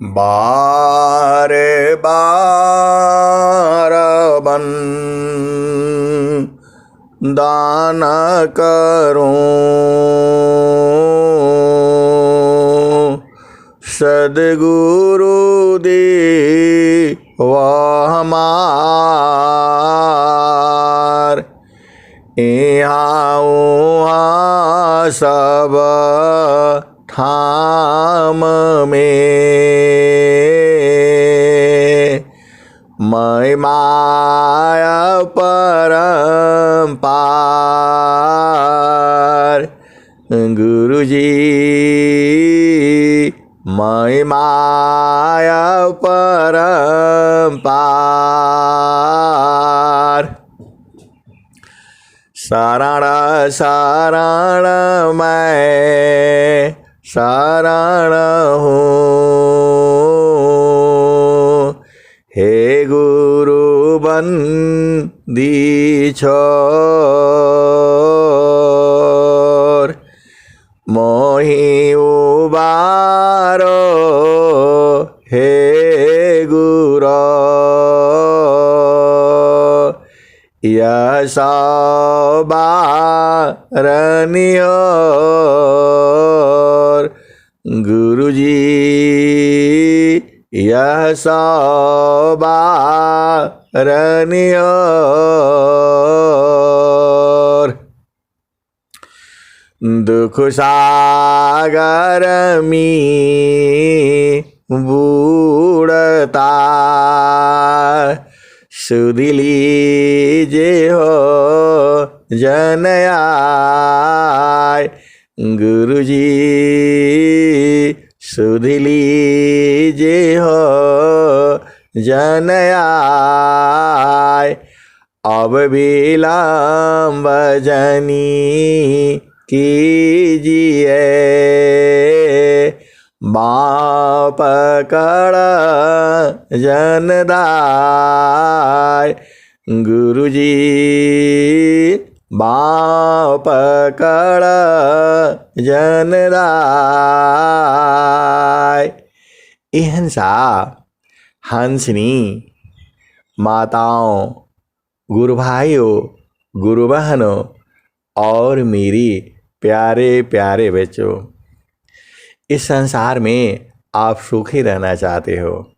बार बार बन दान करूं, सद्गुरु दी वह हमार। यहाँ उहाँ सब ठाम में मैं माया परम्पार। गुरुजी मैं माया परम्पार। शरण शरण मैं शरण हूँ, हे गुरु बंदी छोर। मोहि उबारो हे गुरो, यह सवारनियोर। गुरुजी यह सवारनियोर। दुख सागर में बूढ़ता सुध लीजे हो जन आय। गुरुजी सुध लीजे हो जन आय। अब विलम्ब जनी कीजिए, बाँ पकड़ जनदाय। गुरुजी बाँ पकड़ जनदाय। अहिंसा हंसनी माताओं, गुरु भाइयों, गुरु बहनों और मेरी प्यारे प्यारे बच्चों, इस संसार में आप सुखी रहना चाहते हो,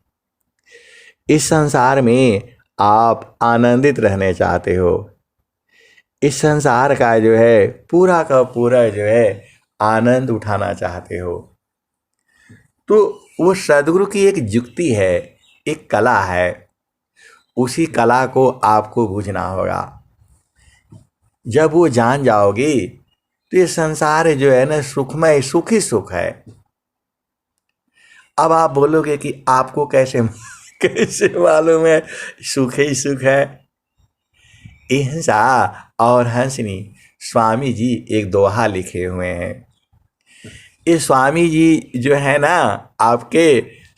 इस संसार में आप आनंदित रहने चाहते हो, इस संसार का जो है पूरा का पूरा जो है आनंद उठाना चाहते हो, तो वो सद्गुरु की एक युक्ति है, एक कला है। उसी कला को आपको बूझना होगा। जब वो जान जाओगे तो ये संसार जो है ना सुखमय सुख ही सुख है। अब आप बोलोगे कि आपको कैसे कैसे मालूम है सुख ही सुख है। अहिंसा और हंसनी स्वामी जी एक दोहा लिखे हुए हैं। ये स्वामी जी जो है ना आपके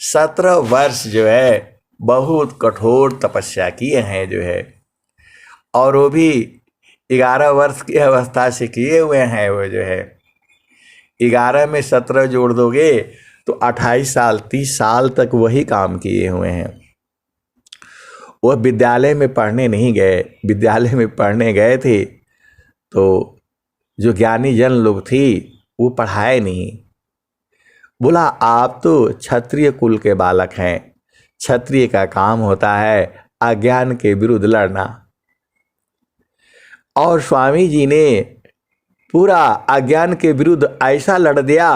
17 वर्ष जो है बहुत कठोर तपस्या किए हैं जो है, और वो भी 11 वर्ष की अवस्था से किए हुए हैं। वो जो है 11 में 17 जोड़ दोगे तो 28 साल 30 साल तक वही काम किए हुए हैं। वो विद्यालय में पढ़ने नहीं गए, विद्यालय में पढ़ने गए थे तो जो ज्ञानी जन लोग थी वो पढ़ाए नहीं। बोला आप तो क्षत्रिय कुल के बालक हैं, क्षत्रिय का काम होता है अज्ञान के विरुद्ध लड़ना। और स्वामी जी ने पूरा अज्ञान के विरुद्ध ऐसा लड़ दिया,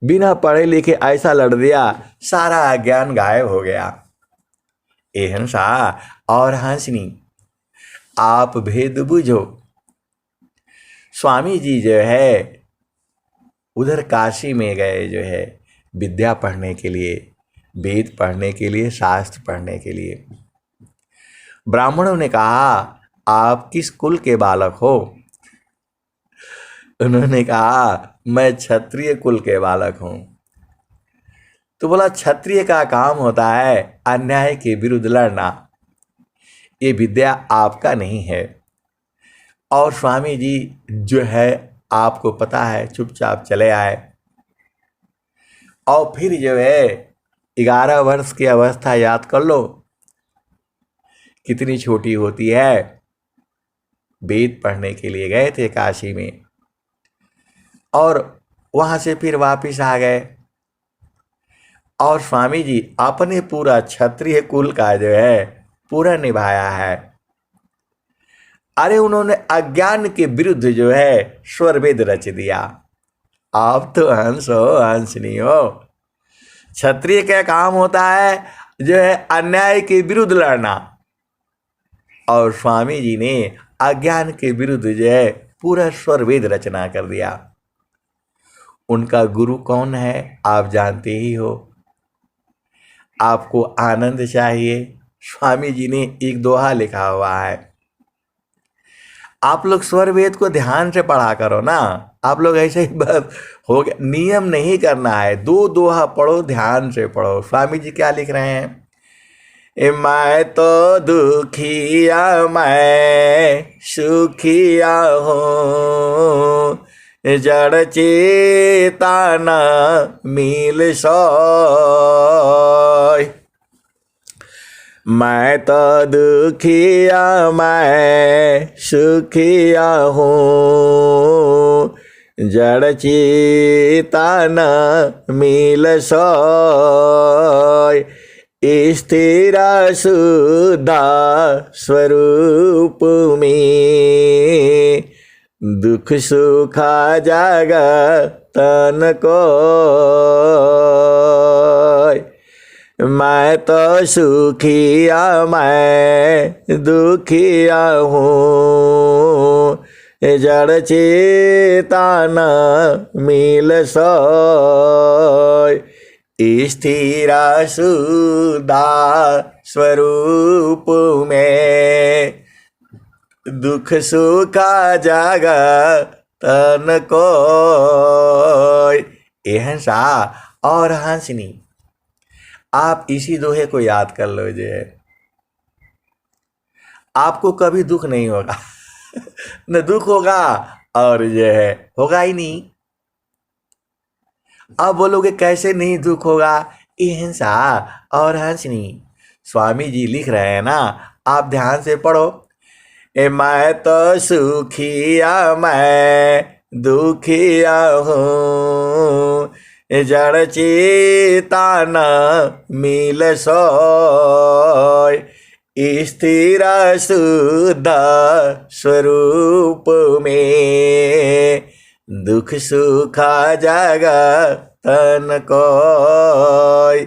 बिना पढ़े लिखे ऐसा लड़ दिया, सारा अज्ञान गायब हो गया। अहिंसा और हंसनी आप भेद बुझो। स्वामी जी जो है उधर काशी में गए जो है विद्या पढ़ने के लिए, वेद पढ़ने के लिए, शास्त्र पढ़ने के लिए। ब्राह्मणों ने कहा आप किस कुल के बालक हो? उन्होंने कहा मैं क्षत्रिय कुल के बालक हूं। तो बोला क्षत्रिय का काम होता है अन्याय के विरुद्ध लड़ना, ये विद्या आपका नहीं है। और स्वामी जी जो है आपको पता है चुपचाप चले आए। और फिर जो है 11 वर्ष की अवस्था याद कर लो कितनी छोटी होती है। वेद पढ़ने के लिए गए थे काशी में और वहां से फिर वापिस आ गए और स्वामी जी अपने पूरा क्षत्रिय कुल का जो है पूरा निभाया है। अरे उन्होंने अज्ञान के विरुद्ध जो है स्वर वेद रच दिया। आप तो हंस हो हंसनी हो। क्षत्रिय का काम होता है जो है अन्याय के विरुद्ध लड़ना और स्वामी जी ने अज्ञान के विरुद्ध जो है पूरा स्वर वेद रचना कर दिया। उनका गुरु कौन है आप जानते ही हो। आपको आनंद चाहिए, स्वामी जी ने एक दोहा लिखा हुआ है। आप लोग स्वर वेद को ध्यान से पढ़ा करो ना। आप लोग ऐसे ही बस हो गया, नियम नहीं करना है। दो दोहा पढ़ो, ध्यान से पढ़ो। स्वामी जी क्या लिख रहे हैं? मैं तो दुखिया मैं सुखिया हूँ, जड़ चेतन मिल सोय। मैं तो दुखिया मैं सुखिया हूँ, जड़ चेतन मिल सोय। स्थिर शुद्ध स्वरूप में दुख सुख जगतन को। मैं तो सुखिया मैं दुखिया हूँ, जड़ चेतन मिल सोय। स्थिर शुद्ध स्वरूप में दुख सुख जगतन को। हंसा और हंसनी, आप इसी दोहे को याद कर लो जो है आपको कभी दुख नहीं होगा न दुख होगा और जो है होगा ही नहीं। अब बोलोगे कैसे नहीं दुख होगा? हिंसा और हंसनी, स्वामी जी लिख रहे हैं ना, आप ध्यान से पढ़ो। मैं तो सुखिया मैं दुखिया हूँ, जड़ चेतन मिल सोय। स्थिर शुद्ध स्वरूप में दुख सुख जगतन कोय।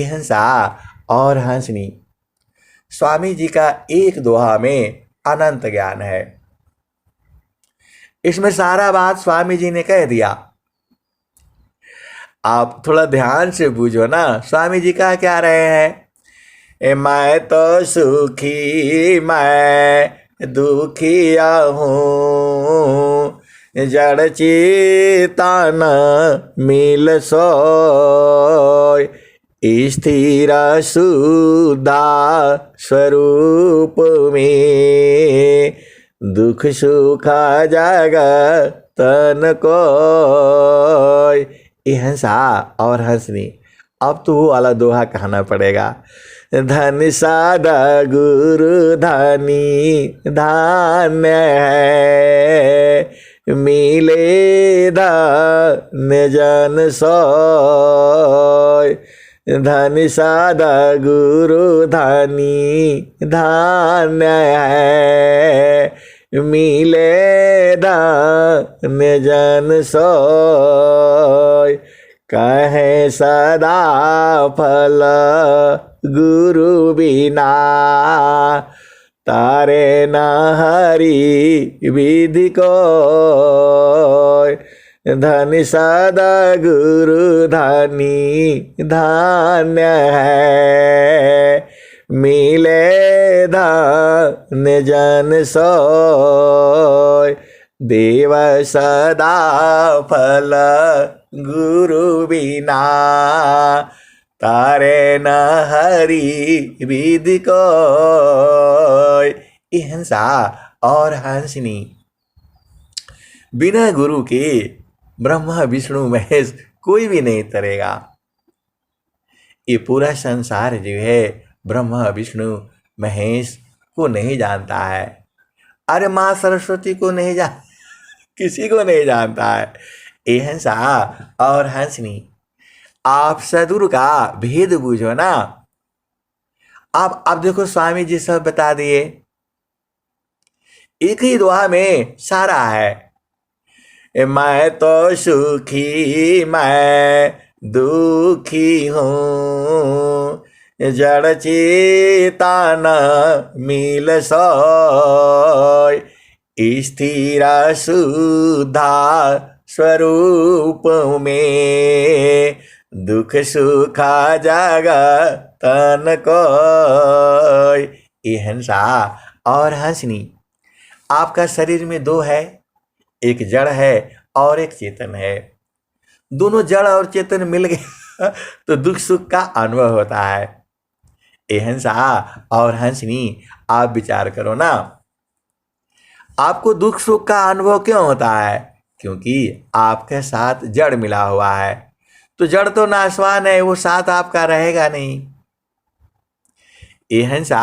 हंसा और हंसनी, स्वामी जी का एक दोहा में अनंत ज्ञान है। इसमें सारा बात स्वामी जी ने कह दिया। आप थोड़ा ध्यान से बूझो ना, स्वामी जी कह क्या रहे हैं? मैं तो सुखी मैं दुखिया हूँ, जड़ चेतन मिल सोय। स्थिर शुद्ध स्वरूप में दुख सुख जगतन कोय। हंसा और हंसनी, अब तो वो वाला दोहा कहना पड़ेगा। धन सादा गुरु धनी धान्य है, मिले धन जन सोय। धन सादा गुरु धनी धान्य है, मिले धन जन सोय। कहे सदा फल गुरु बिना, तारे न हरि विधि कोय। धन सदा गुरु धनी धान्य है, मिले धन जन सोय। देव सदा फल गुरु बिना, तारे न हरि विधि कोय। हंसा और हंसनी, बिना गुरु के ब्रह्मा विष्णु महेश कोई भी नहीं तरेगा। ये पूरा संसार जो है ब्रह्मा विष्णु महेश को नहीं जानता है। अरे माँ सरस्वती को नहीं जान, किसी को नहीं जानता है। ए हंसा और हंसनी, आप सदगुरु का भेद बूझो ना। आप देखो स्वामी जी सब बता दिए, एक ही दुआ में सारा है। मैं तो सुखी मैं दुखी हूँ, जड़ चेतन मिल सोय, स्थिरा शुद्धा स्वरूप में, दुख सुखा जगतन कोय। ये हंसा और हंसनी, आपका शरीर में दो है, एक जड़ है और एक चेतन है। दोनों जड़ और चेतन मिल गए तो दुख सुख का अनुभव होता है। ए हंसा और हंसनी, आप विचार करो ना, आपको दुख सुख का अनुभव क्यों होता है? क्योंकि आपके साथ जड़ मिला हुआ है। तो जड़ तो नाशवान है, वो साथ आपका रहेगा नहीं। ए हंसा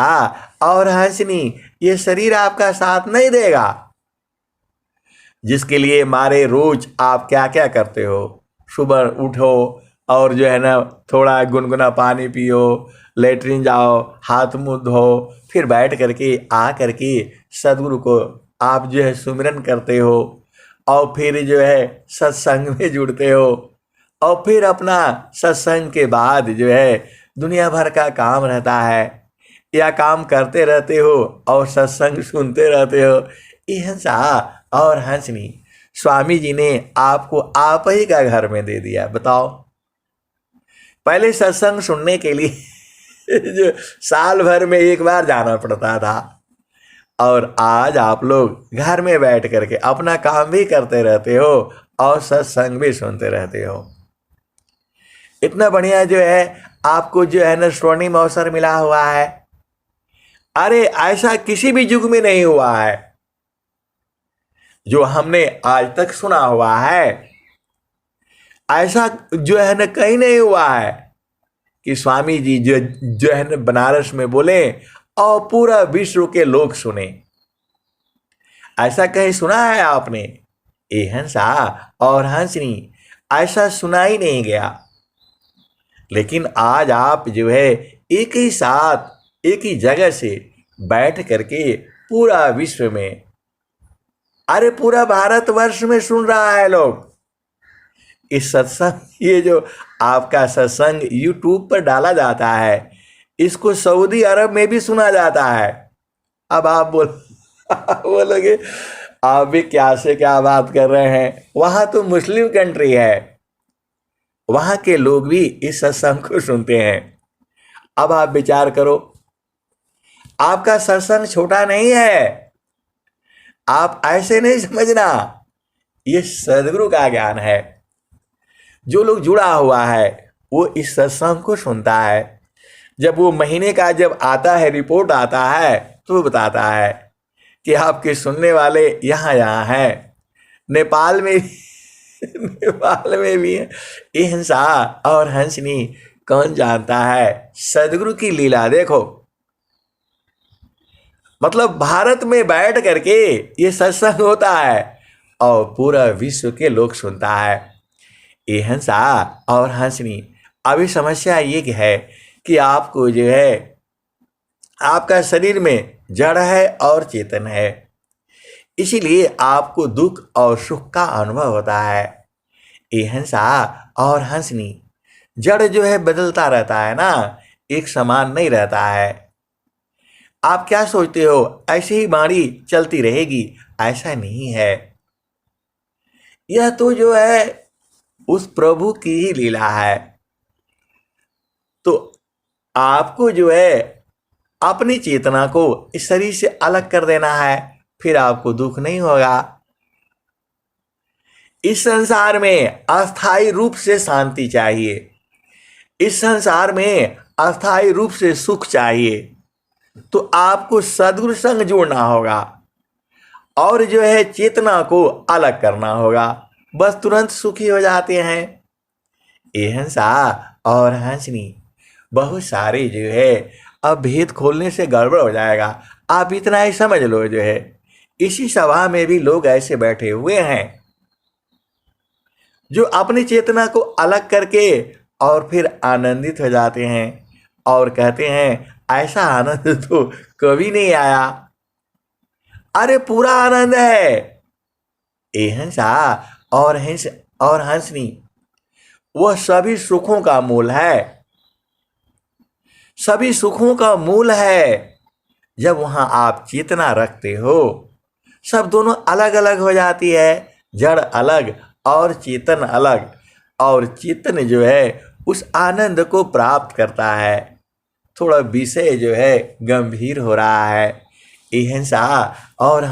और हंसनी, ये शरीर आपका साथ नहीं देगा, जिसके लिए मारे रोज आप क्या क्या करते हो। सुबह उठो और जो है ना थोड़ा गुनगुना पानी पियो, लेटरिन जाओ, हाथ मुंह धो, फिर बैठ करके आ करके सदगुरु को आप जो है सुमिरन करते हो, और फिर जो है सत्संग में जुड़ते हो, और फिर अपना सत्संग के बाद जो है दुनिया भर का काम रहता है, या काम करते रहते हो और सत्संग सुनते रहते हो। ये हंसा और हंसनी, स्वामी जी ने आपको आप ही का घर में दे दिया। बताओ, पहले सत्संग सुनने के लिए जो साल भर में एक बार जाना पड़ता था, और आज आप लोग घर में बैठ करके अपना काम भी करते रहते हो और सत्संग भी सुनते रहते हो। इतना बढ़िया जो है आपको जो है ना स्वर्णिम अवसर मिला हुआ है। अरे ऐसा किसी भी युग में नहीं हुआ है जो हमने आज तक सुना हुआ है। ऐसा जो है ना कहीं नहीं हुआ है कि स्वामी जी जो है ना बनारस में बोले और पूरा विश्व के लोग सुने। ऐसा कहीं सुना है आपने? ए हंसा और हंसनी, ऐसा सुना ही नहीं गया। लेकिन आज आप जो है एक ही साथ एक ही जगह से बैठ करके पूरा विश्व में, अरे पूरा भारतवर्ष में सुन रहा है लोग इस सत्संग। ये जो आपका सत्संग यूट्यूब पर डाला जाता है, इसको सऊदी अरब में भी सुना जाता है। अब आप बोलोगे आप भी क्या से क्या बात कर रहे हैं, वहां तो मुस्लिम कंट्री है, वहां के लोग भी इस सत्संग को सुनते हैं। अब आप विचार करो, आपका सत्संग छोटा नहीं है। आप ऐसे नहीं समझना, ये सदगुरु का ज्ञान है। जो लोग जुड़ा हुआ है वो इस सत्संग को सुनता है। जब वो महीने का जब आता है, रिपोर्ट आता है, तो वो बताता है कि आपके सुनने वाले यहाँ यहाँ हैं, नेपाल में नेपाल में भी है। ये हंसा और हंसनी, कौन जानता है सदगुरु की लीला। देखो, मतलब भारत में बैठ करके ये सत्संग होता है और पूरा विश्व के लोग सुनता है। ये हंसा और हंसनी, अभी समस्या ये है कि आपको जो है आपका शरीर में जड़ है और चेतन है, इसीलिए आपको दुख और सुख का अनुभव होता है। ये हंसा और हंसनी, जड़ जो है बदलता रहता है ना, एक समान नहीं रहता है। आप क्या सोचते हो ऐसे ही बाणी चलती रहेगी? ऐसा नहीं है। यह तो जो है उस प्रभु की ही लीला है। तो आपको जो है अपनी चेतना को इस शरीर से अलग कर देना है, फिर आपको दुख नहीं होगा। इस संसार में अस्थायी रूप से शांति चाहिए, इस संसार में अस्थायी रूप से सुख चाहिए, तो आपको सद्गुरु संग जोड़ना होगा और जो है चेतना को अलग करना होगा, बस तुरंत सुखी हो जाते हैं। ये हंसा और हंसनी, बहुत सारे जो है, अब भेद खोलने से गड़बड़ हो जाएगा, आप इतना ही समझ लो जो है। इसी सभा में भी लोग ऐसे बैठे हुए हैं जो अपनी चेतना को अलग करके और फिर आनंदित हो जाते हैं और कहते हैं ऐसा आनंद तो कभी नहीं आया। अरे पूरा आनंद है। ए हंसा और हंसनी, वह सभी सुखों का मूल है, सभी सुखों का मूल है। जब वहां आप चेतना रखते हो, सब दोनों अलग अलग हो जाती है, जड़ अलग और चेतन अलग, और चेतन जो है उस आनंद को प्राप्त करता है। थोड़ा विषय जो है गंभीर हो रहा है। ए हंसा और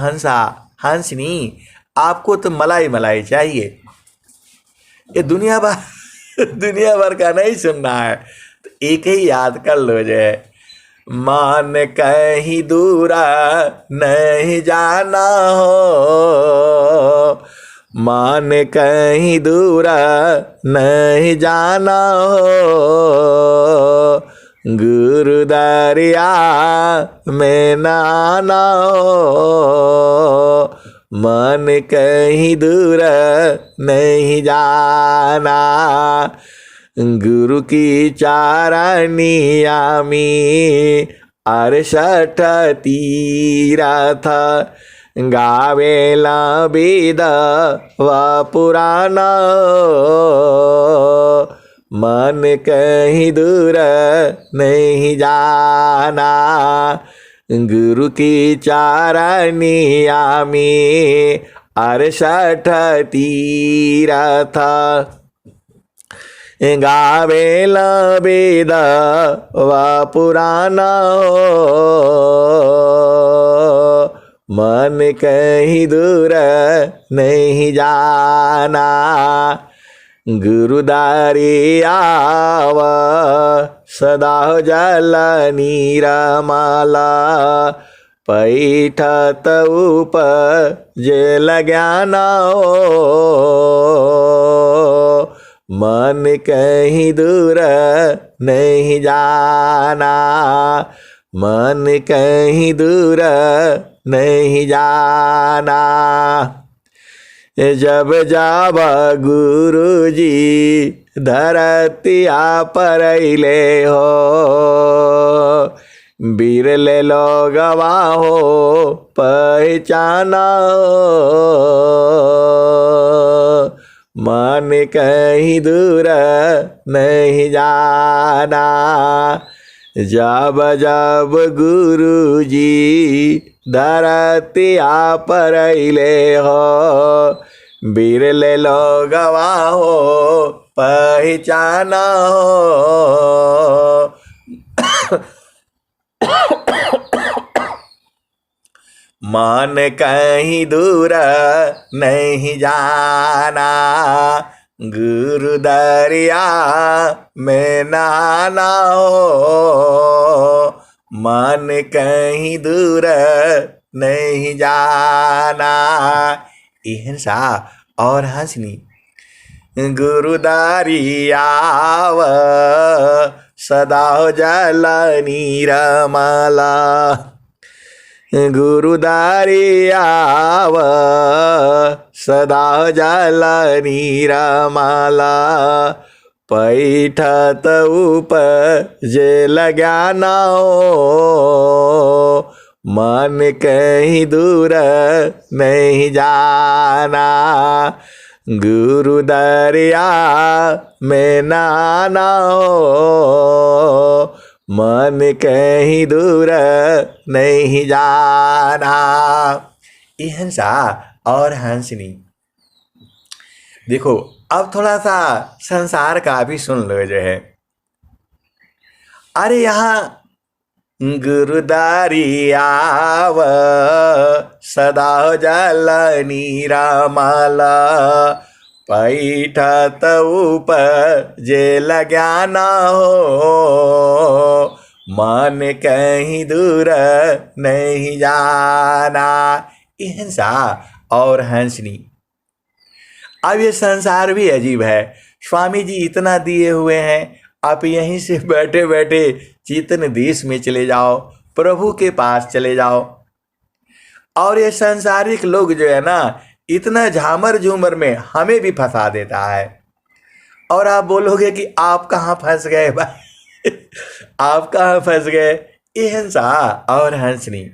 हंसनी, आपको तो मलाई मलाई चाहिए, ये दुनिया भर दुनिया भर का नहीं सुनना है, तो एक ही याद कर लो जो है, मान कहीं दूरा नहीं जाना हो, मान कहीं दूरा नहीं जाना हो, गुरु दरिया में नाना हो, मन कहीं दूर नहीं जाना, गुरु की चारनिया में 68 तीरथ गावेला वेद व पुराना, मन कहीं दूर नहीं जाना, गुरु की चारनिया में 68 तीरथ गावेला वेद व पुराना, मन कहीं दूर नहीं जाना, गुरु दारियाव सदा जल नीरमाला, पैठत उपजेल ज्ञाना हो, मन कहीं दूर नहीं जाना, मन कहीं दूर नहीं जाना। जब जाब गुरु जी धरतिया पर अइले हो, बिरले लोगवा हो पहचाना, मन कहीं दूर नहीं जाना, जब जब गुरु जी धरतिया पर अइले हो, बिरले लोगवा हो पहचाना हो, मन कहीं दूर नहीं जाना, गुरु दरिया में नाना हो, मन कहीं दूर नहीं जाना। हंसा और हंसनी, गुरु दरियाव सदा जल नीरमाला, गुरु दरियाव सदा जल नीरमाला, पैठत उपजेल ज्ञाना हो, मन कहीं दूर नहीं जाना, गुरु दरिया में नाना हो, मन कहीं दूर नहीं जाना। ये हंसा और हंसनी, देखो अब थोड़ा सा संसार का भी सुन लो जो है। अरे यहाँ गुरु दरियाव सदा जल नीरमाला, पैठत उपजेल ज्ञाना हो, मन कहीं दूर नहीं जाना। हंसा और हंसनी, अब ये संसार भी अजीब है। स्वामी जी इतना दिए हुए हैं आप यहीं से बैठे बैठे चेतन देश में चले जाओ, प्रभु के पास चले जाओ। और ये सांसारिक लोग जो है ना, इतना झामर झूमर में हमें भी फंसा देता है। और आप बोलोगे कि आप कहाँ फंस गए भाई आप कहाँ फंस गए? ये हंसा और हंसनी,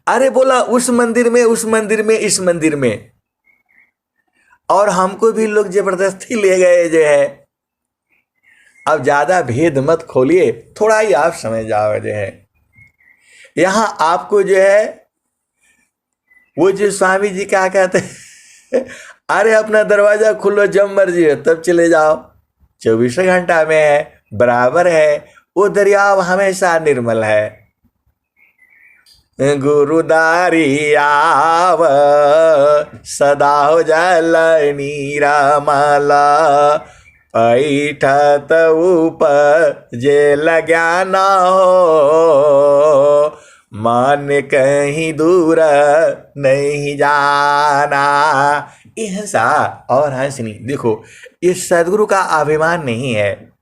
अरे बोला उस मंदिर में, उस मंदिर में, इस मंदिर में, और हमको भी लोग जबरदस्ती ले गए जो है। अब ज्यादा भेद मत खोलिए, थोड़ा ही आप समझ जाओ जो है। यहां आपको जो है वो जो स्वामी जी क्या कहते हैं अरे अपना दरवाजा खोलो, जब मर्जी हो तब चले जाओ, 24 घंटा में है, बराबर है, वो दरिया हमेशा निर्मल है। गुरुदारी आव सदा हो जल नीरमल, पैठत ऊपर जे लग्या न हो, मन कहीं दूर नहीं जाना। ये हंसा और हंसनी, देखो ये सदगुरु का अभिमान नहीं है,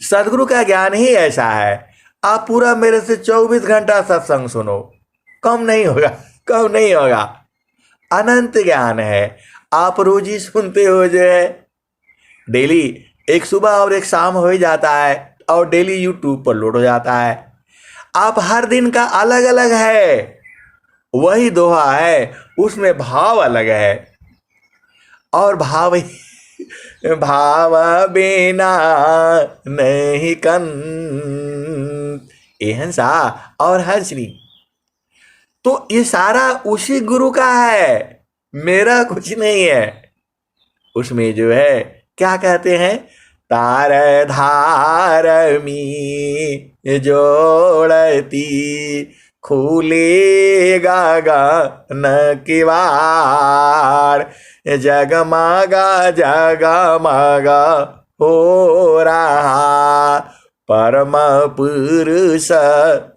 सदगुरु का ज्ञान ही ऐसा है। आप पूरा मेरे से 24 घंटा सत्संग सुनो, कम नहीं होगा, कम नहीं होगा, अनंत ज्ञान है। आप रोज ही सुनते हो जो है, डेली एक सुबह और एक शाम हो ही जाता है, और डेली यूट्यूब पर लोड हो जाता है। आप हर दिन का अलग अलग है, वही दोहा है, उसमें भाव अलग है, और भाव भाव बिना नहीं कन। ये हंसा और हंसनी, तो ये सारा उसी गुरु का है, मेरा कुछ नहीं है। उसमें जो है क्या कहते हैं, तार धार मी जोड़ती खुलेगा गगन किवाड़, जगमगा जगमगा हो रहा परम पुरुष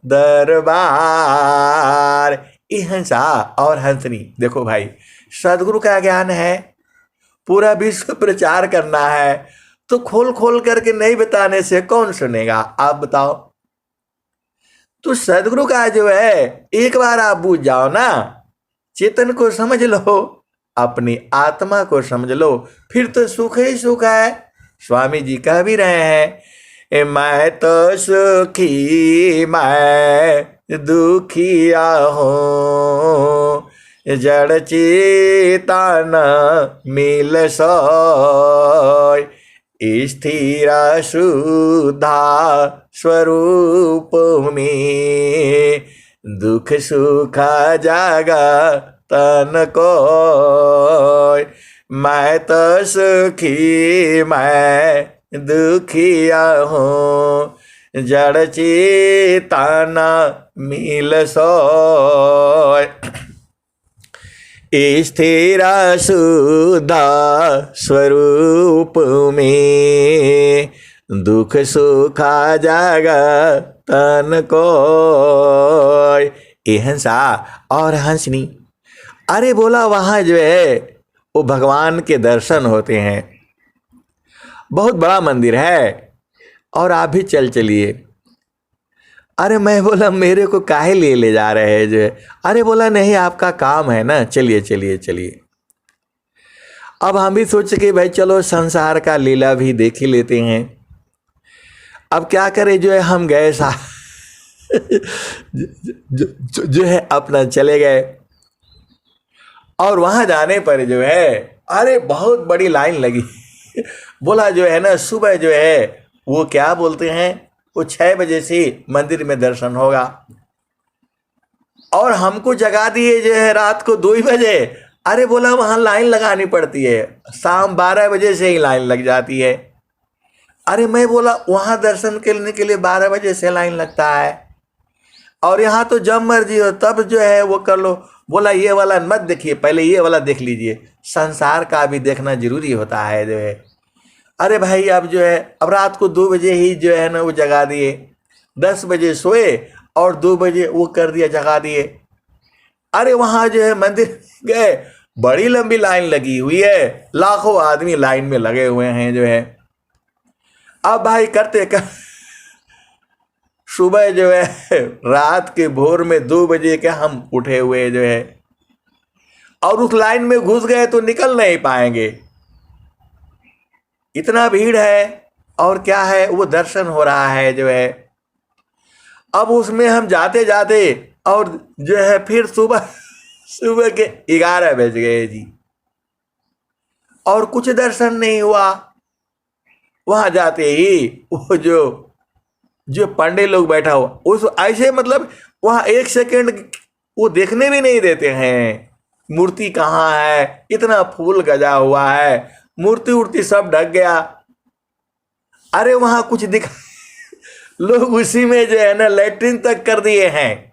दरबार। ये हंसा और हंसनी, देखो भाई सदगुरु का ज्ञान है, पूरा विश्व प्रचार करना है, तो खोल खोल करके नहीं बताने से कौन सुनेगा, आप बताओ। तो सदगुरु का जो है एक बार आप बूझ जाओ ना, चेतन को समझ लो, अपनी आत्मा को समझ लो, फिर तो सुख ही सुख है। स्वामी जी कह भी रहे हैं, मैं तो सुखी मैं दुखिया हूँ, जड़ चेतन मिल सोय, स्थिर शुद्धा स्वरूप में, दुख सुख जागा तन को, मैं तो सुखी मैं दुखिया हूँ, जड़ चेतन मिल सोय, स्थिर शुद्ध स्वरूप में, दुख सुख जगतन को। ये हंसा और हंसनी, अरे बोला वहां जो है वो भगवान के दर्शन होते हैं, बहुत बड़ा मंदिर है, और आप भी चल चलिए। अरे मैं बोला मेरे को काहे लिए ले जा रहे हैं जो है? अरे बोला नहीं आपका काम है ना, चलिए चलिए चलिए। अब हम भी सोचे कि भाई चलो संसार का लीला भी देख ही लेते हैं। अब क्या करें जो है, हम गए सा जो है अपना चले गए, और वहां जाने पर जो है अरे बहुत बड़ी लाइन लगी बोला जो है ना सुबह जो है वो क्या बोलते हैं, वो 6 बजे से मंदिर में दर्शन होगा, और हमको जगा दिए जो है रात को 2 बजे। अरे बोला वहां लाइन लगानी पड़ती है, शाम 12 बजे से ही लाइन लग जाती है। अरे मैं बोला वहां दर्शन करने के लिए 12 बजे से लाइन लगता है, और यहाँ तो जब मर्जी हो तब जो है वो कर लो। बोला ये वाला मत देखिए, पहले ये वाला देख लीजिए, संसार का भी देखना जरूरी होता है जो है। अरे भाई अब जो है अब रात को 2 बजे ही जो है ना वो जगा दिए, 10 बजे सोए और 2 बजे वो कर दिया, जगा दिए। अरे वहाँ जो है मंदिर गए, बड़ी लंबी लाइन लगी हुई है, लाखों आदमी लाइन में लगे हुए हैं जो है। अब भाई करते कर सुबह जो है रात के भोर में 2 बजे के हम उठे हुए जो है, और उस लाइन में घुस गए तो निकल नहीं पाएंगे, इतना भीड़ है। और क्या है, वो दर्शन हो रहा है जो है। अब उसमें हम जाते जाते और जो है फिर सुबह सुबह के 11 बज गए जी, और कुछ दर्शन नहीं हुआ। वहां जाते ही वो जो पांडे लोग बैठा हुआ उस ऐसे, मतलब वहां 1 सेकंड वो देखने भी नहीं देते हैं मूर्ति कहाँ है, इतना फूल गजा हुआ है, मूर्ति उर्ति सब ढक गया। अरे वहां कुछ दिख लोग उसी में जो है ना लैट्रिन तक कर दिए हैं।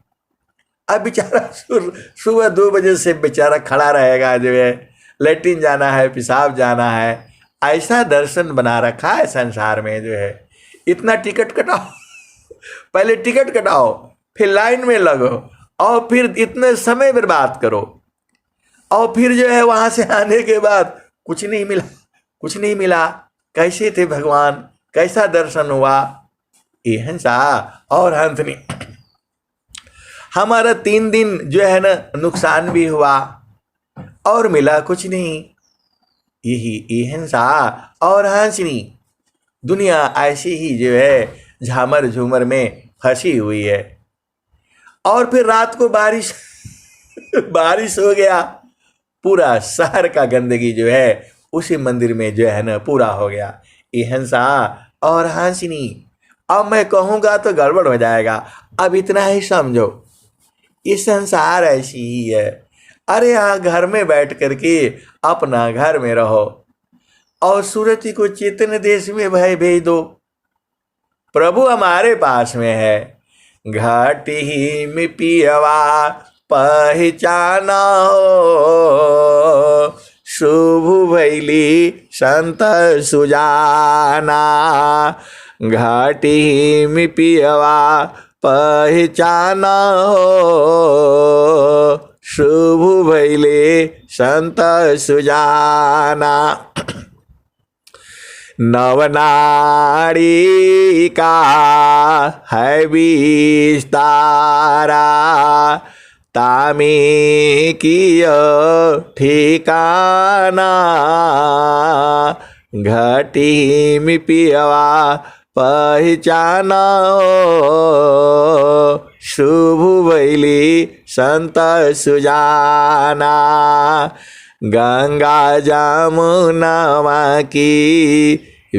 अब बेचारा सुबह 2 बजे से बेचारा खड़ा रहेगा जो है, लैट्रिन जाना है, पेशाब जाना है। ऐसा दर्शन बना रखा है संसार में जो है। इतना टिकट कटाओ पहले टिकट कटाओ, फिर लाइन में लगो, और फिर इतने समय बर्बाद करो, और फिर जो है वहां से आने के बाद कुछ नहीं मिला, कुछ नहीं मिला। कैसे थे भगवान, कैसा दर्शन हुआ। ये हंसा और हंसनी, हमारा 3 दिन जो है ना नुकसान भी हुआ और मिला कुछ नहीं। यही हंसा और हंसनी, दुनिया ऐसी ही जो है झामर झूमर में फंसी हुई है। और फिर रात को बारिश बारिश हो गया, पूरा शहर का गंदगी जो है उसी मंदिर में जो है ना पूरा हो गया। ये हंसा और हंसनी। अब मैं कहूँगा तो गड़बड़ हो जाएगा, अब इतना ही समझो, ये संसार ऐसी ही है। अरे यहाँ घर में बैठ करके अपना घर में रहो, और सूरती को चेतन देश में भाई भेज दो, प्रभु हमारे पास में है। घाटी ही में पियवा पहचाना हो, शुभ भैली संत सुजाना। घाटी में पियवा पहचाना हो, शुभ भैले संत सुजाना। नवनाड़ी का है विस्तारा, तामी कियो ठिकाना। घटी में पियवा पहचाना हो, शुभ भैली संत सुजाना। गंगा जमुना की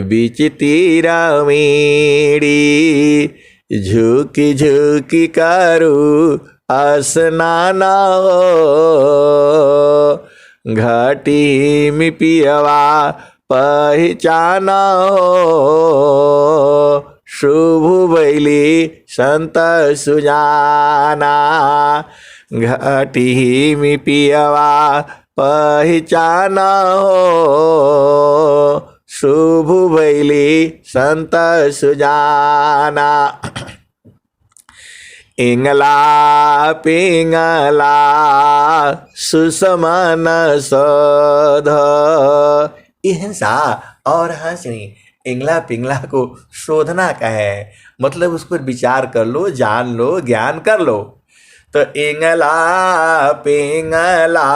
बीच तीरा मीड़ी, झुकी झुकी करू स्नाना हो। घाटी में पियवा पहचाना हो, शुभ भैली संत सुजाना। घाटी में पियवा पहचाना हो, शुभ भैली संत सुजाना। इंगला पिंगला सुसमन शोध, हिंसा और हंसनी। इंगला पिंगला को शोधना का है, मतलब उस पर विचार कर लो, जान लो, ज्ञान कर लो। तो इंगला पिंगला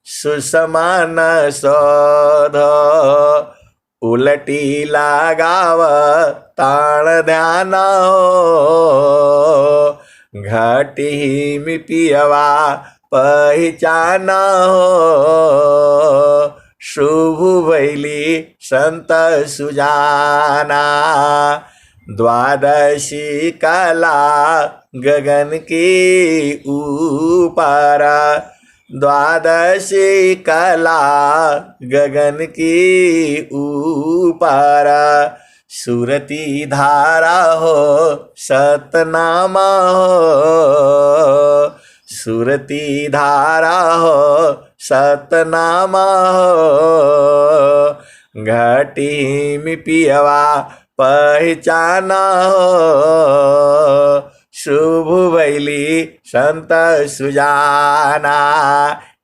सुसमान शोध, उलटी लगाव ताण ध्यान हो। घाटी में पियवा पहचाना हो, शुभ भैली संत सुजाना। द्वादशी कला गगन के ऊपर, द्वादशी कला गगन के ऊपर। सुरती धारा हो सतनामा हो, सुरती धारा हो सतनामा हो। घाटी में पियवा पहचाना हो, शुभ भैली संत सुजाना।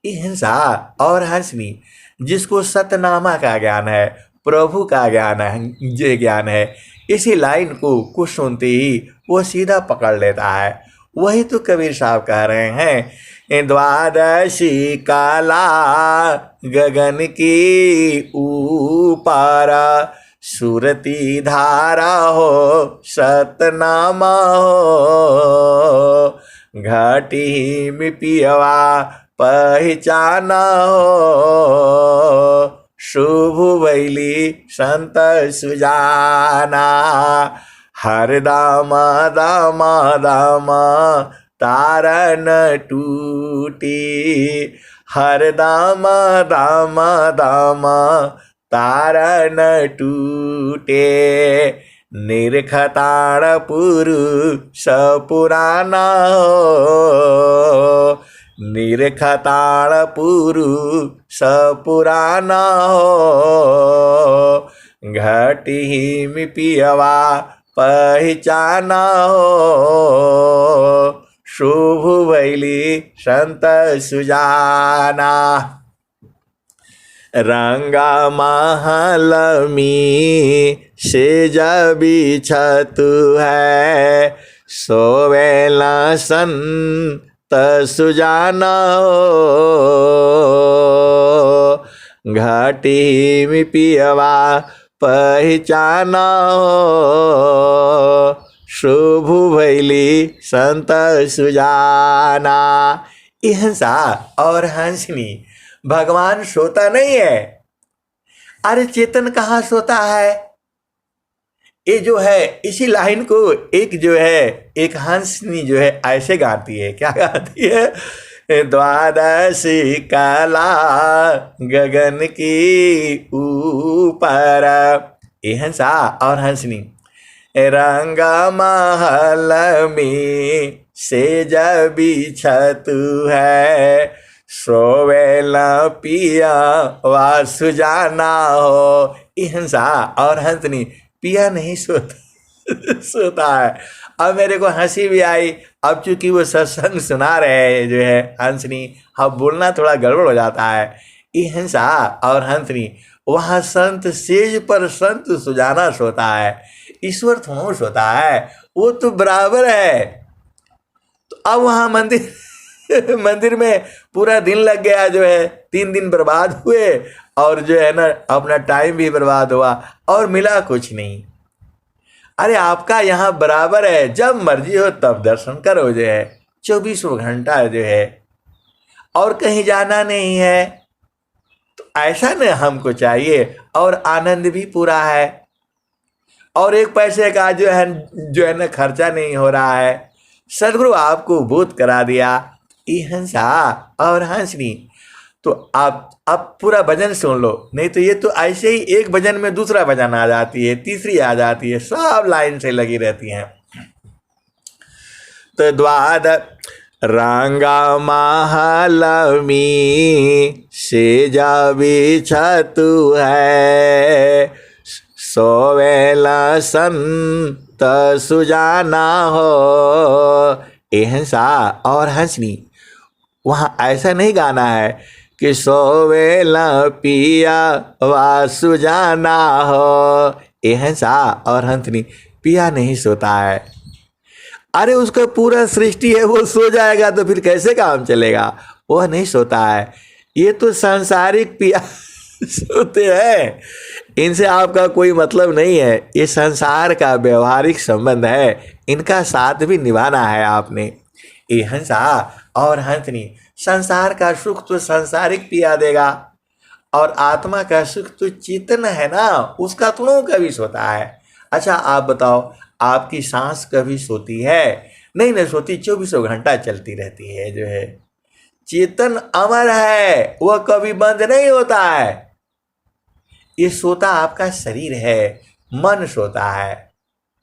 हिंसा और हंसनी, जिसको सतनामा का ज्ञान है प्रभु का ज्ञान है, ये ज्ञान है। इसी लाइन को कुछ सुनते ही वो सीधा पकड़ लेता है। वही तो कबीर साहब कह रहे हैं, द्वादशी काला गगन की ऊपारा, सुरती धारा हो सतनामा हो, घाटी में पियवा पहचाना हो, शुभ वैली संत सुजाना। हर दामा दामा दामा तारन टूटी, हर दामा दामा दामा तारन टूटे, निरखताण पुरुष पुराना हो, निरखताण पुरुष पुराना हो, घटी में पियवा पहचाना हो, शुभ वैली संत सुजाना। रंगा महल में सेज बिछतु है, सोवेला संत सुजाना हो, घाटी में पियवा पहचाना हो, शुभ भैली संत सुजाना। हंसा और हंसनी भगवान सोता नहीं है। अरे चेतन कहाँ सोता है? ये जो है इसी लाइन को एक जो है एक हंसनी जो है ऐसे गाती है। क्या गाती है? द्वादशी काला गगन की ऊपर। ये हंसा और हंसनी रंगा महल में सेज बिछतु है, सोवेला पिया वा सुजाना हो। हंसा और हंसनी पिया नहीं सोता है। अब मेरे को हंसी भी आई। अब चूंकि वो सत्संग सुना रहे हैं जो है हंसनी, अब बोलना थोड़ा गड़बड़ हो जाता है। हंसा और हंसनी वहाँ संत सेज पर संत सुजाना सोता है, ईश्वर थोड़ा सोता है, वो तो बराबर है। तो अब वहाँ मंदिर में पूरा दिन लग गया जो है, 3 दिन बर्बाद हुए और जो है ना अपना टाइम भी बर्बाद हुआ और मिला कुछ नहीं। अरे आपका यहाँ बराबर है, जब मर्जी हो तब दर्शन करो जो है, 24 घंटा जो है, और कहीं जाना नहीं है। तो ऐसा न हमको चाहिए और आनंद भी पूरा है और 1 पैसे का जो है ना खर्चा नहीं हो रहा है। सदगुरु आपको बोध करा दिया। हंसा और हंसनी। तो आप पूरा भजन सुन लो, नहीं तो ये तो ऐसे ही एक भजन में दूसरा भजन आ जाती है, तीसरी आ जाती है, सब लाइन से लगी रहती हैं। तो द्वाद रंगा महल में सेजा बिछतु है, सोवेला संत सुजाना हो। हंसा और हंसनी वहाँ ऐसा नहीं गाना है कि सोवेला पिया वा सुजाना हो। हंसा और हंसनी पिया नहीं सोता है। अरे उसका पूरा सृष्टि है, वो सो जाएगा तो फिर कैसे काम चलेगा? वह नहीं सोता है। ये तो सांसारिक पिया सोते हैं, इनसे आपका कोई मतलब नहीं है। ये संसार का व्यवहारिक संबंध है, इनका साथ भी निभाना है आपने। ये हंसा और हंसनी संसार का सुख तो संसारिक पिया देगा और आत्मा का सुख तो चेतन है ना, उसका थोड़ा कभी सोता है। अच्छा आप बताओ, आपकी सांस कभी सोती है? नहीं सोती, 24 घंटा चलती रहती है जो है। चेतन अमर है, वह कभी बंद नहीं होता है। ये सोता आपका शरीर है, मन सोता है।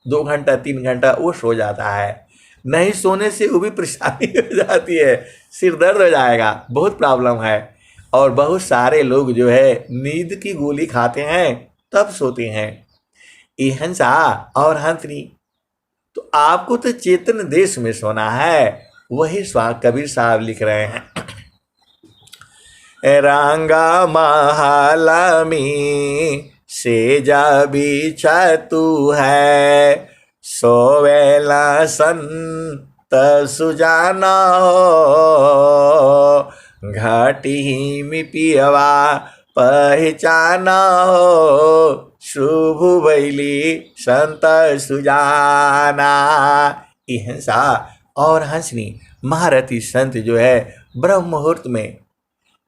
2 घंटा 3 घंटा वो सो जाता है। नहीं सोने से वो भी परेशानी हो जाती है, सिर दर्द हो जाएगा, बहुत प्रॉब्लम है। और बहुत सारे लोग जो है नींद की गोली खाते हैं तब सोते हैं। ये हंसा और हंसनी, तो आपको तो चेतन देश में सोना है। वही कबीर साहब लिख रहे हैं, रंगा महल में सेज बिछा तू है, सोवेला संत सुजाना हो, घाटी में पियवा पहचाना हो, शुभ बैली संत सुजाना। हिंसा और हंसनी महारथी संत जो है ब्रह्म मुहूर्त में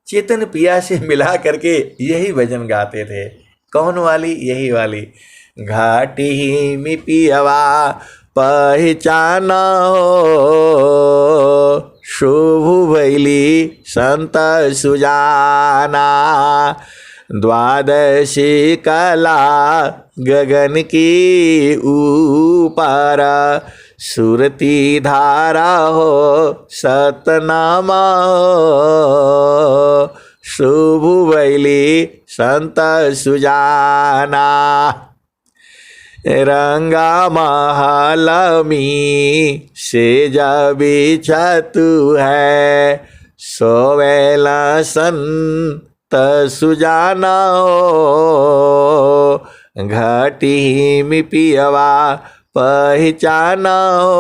चेतन पिया से मिला करके यही भजन गाते थे। कौन वाली? यही वाली, घाटी में पियवा पहचाना हो, शुभ भैली संत सुजाना। द्वादशी कला गगन की ऊपर, सुरती धारा हो सतनामा हो, शुभ बैली संत सुजाना। रंगा महल में सेज बिछा तू है, सोवेला संत सुजाना हो, घाटी में पियवा पहचाना हो,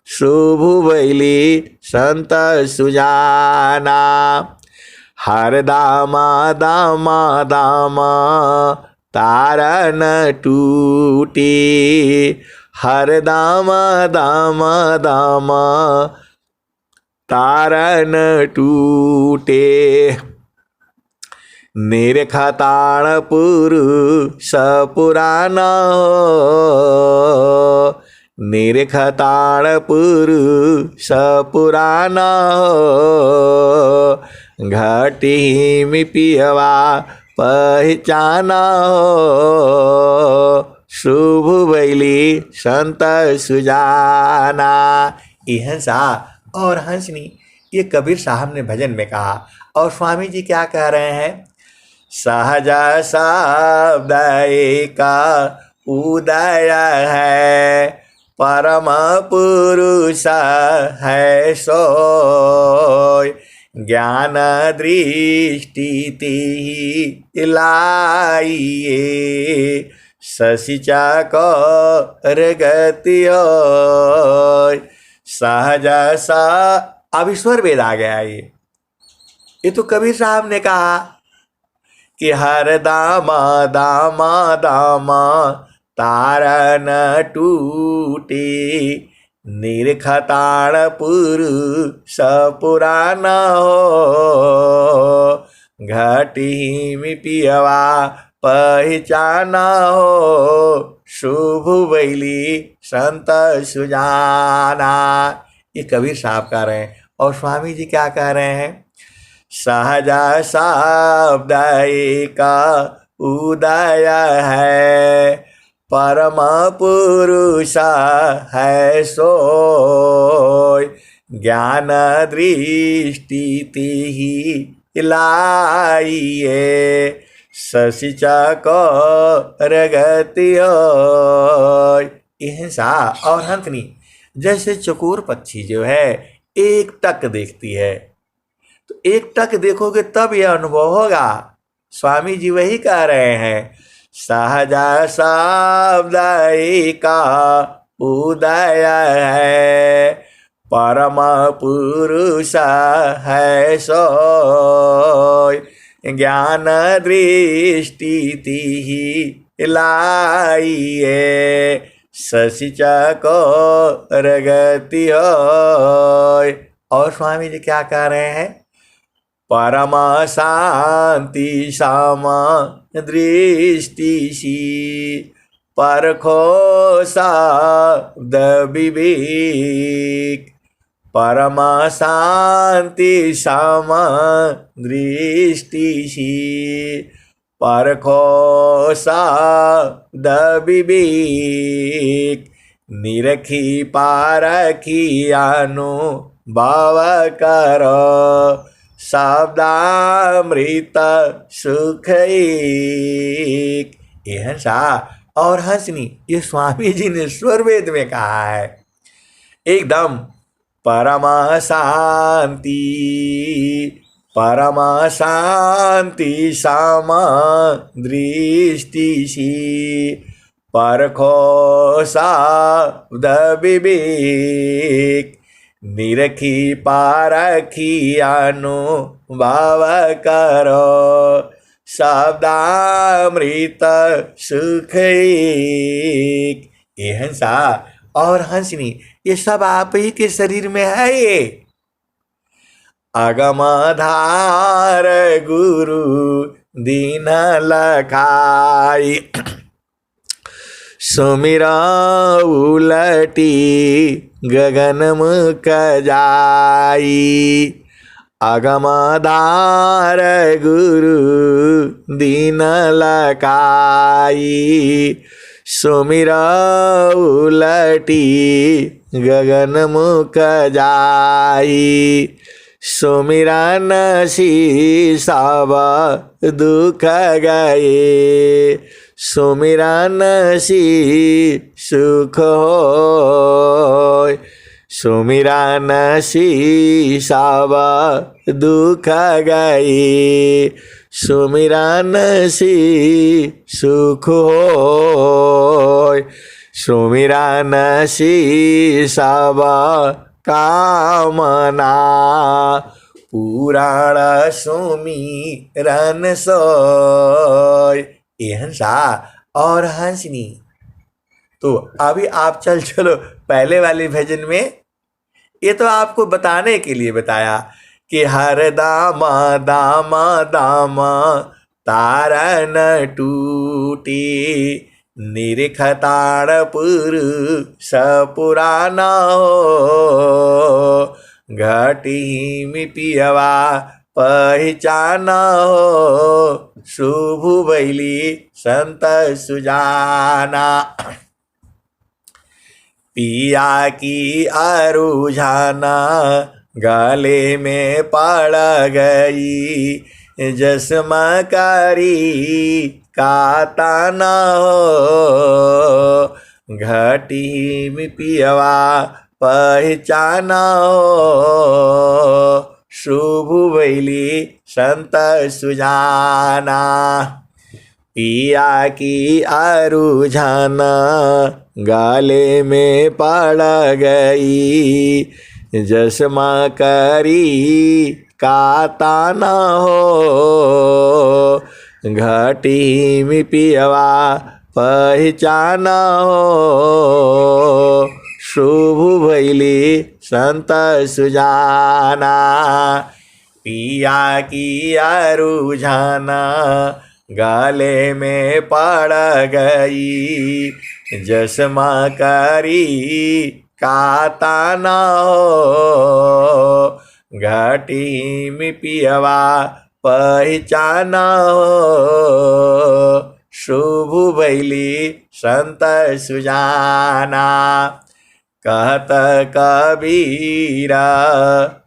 शुभ बैली संत सुजाना। हर दामा दामा दामा तारा न टूटी, हर दामा दामा दामा तारा न टूटे, निरखताण पुरुष पुराना हो, निरखताण पुरुष पुराना हो, घाटी में पियवा पहचाना हो, शुभ बैली संत सुजाना। हिंसा और हंसनी ये कबीर साहब ने भजन में कहा। और स्वामी जी क्या कह रहे हैं? सहजा शब्द का उदय है, परम पुरुष है सोय, ज्ञान दृष्टि तिहि लाइए, ससिचा कर गति होय। सहजा सा, अब ईश्वर वेद आ गया। ये तो कबीर साहब ने कहा कि हर दामा दामा दामा तारा न टूटे, निरखताण पुरुष पुराना हो, घाटी में पियवा पहचाना हो, शुभ बैली संत सुजाना। ये कबीर साहब कह रहे हैं। और स्वामी जी क्या कह रहे हैं? सहजा शब्द का उदय है, परम पुरुष है सोय, ज्ञान दृष्टि तिहि लाइए, ससिचा कर गति होय। हिंसा और हंसनी जैसे चकोर पक्षी जो है एक टक देखती है, तो एक टक देखोगे तब यह अनुभव होगा। स्वामी जी वही कह रहे हैं, सहजा शब्द का उदय है, परम पुरुष है सोय, ज्ञान दृष्टि तिहि लाइए, ससिचा कर गति होय। और स्वामी जी क्या कह रहे हैं? परम शांति सामा दृष्टि सी, परखो शब्द विवेक, परम शांति सामा दृष्टि सी, परखो शब्द विवेक, निरखी पारखी अनुभव करो, शब्दामृत सुख एक। हिंसा और हंसनी ये स्वामी जी ने स्वर वेद में कहा है। एकदम परम शांति परमा शांति सामा दृष्टिसी परखो शब्द विवेक निरखी पारखी अनुभव करो शब्दामृत सुख एक। ये हंसा और हंसनी ये सब आप ही के शरीर में है। ये अगमधार गुरु दीन लखाई सुमिरा उलटी गगन मुख जाई। अगमधार गुरु दीन लखाई सुमिरा उलटी गगन मुख जाई। सुमिरन सब दुख गए सुमिरन सुख होय। सुमिरन सब दुख गए सुमिरन सुख होय। सुमिरन सब कामना पुराण सुमिरन सोय। ये हंसा और हंसनी। तो अभी आप चलो पहले वाले भजन में। ये तो आपको बताने के लिए बताया कि हर दामा दामा दामा तारन टूटी निरखताण पुरुष पुराना हो। घटी मिपियवा पहचाना हो शुभ बैली संत सुजाना। पिया की अरुझाना गले में पड़ गई जसमकारी का ताना हो। घटी में पियवा पहचाना हो शुभ बैली संत सुजाना। पिया की अरुझाना गाले में पड़ गई जसमा करी का ताना हो। घटी में पियवा पहचाना हो शुभ भैली संत सुजाना। पिया की अरुझाना गले में पड़ गई जसमा करी का ताना हो। घटी में पियवा पहचाना हो शुभ बैली संत सुजाना। कहत कबीरा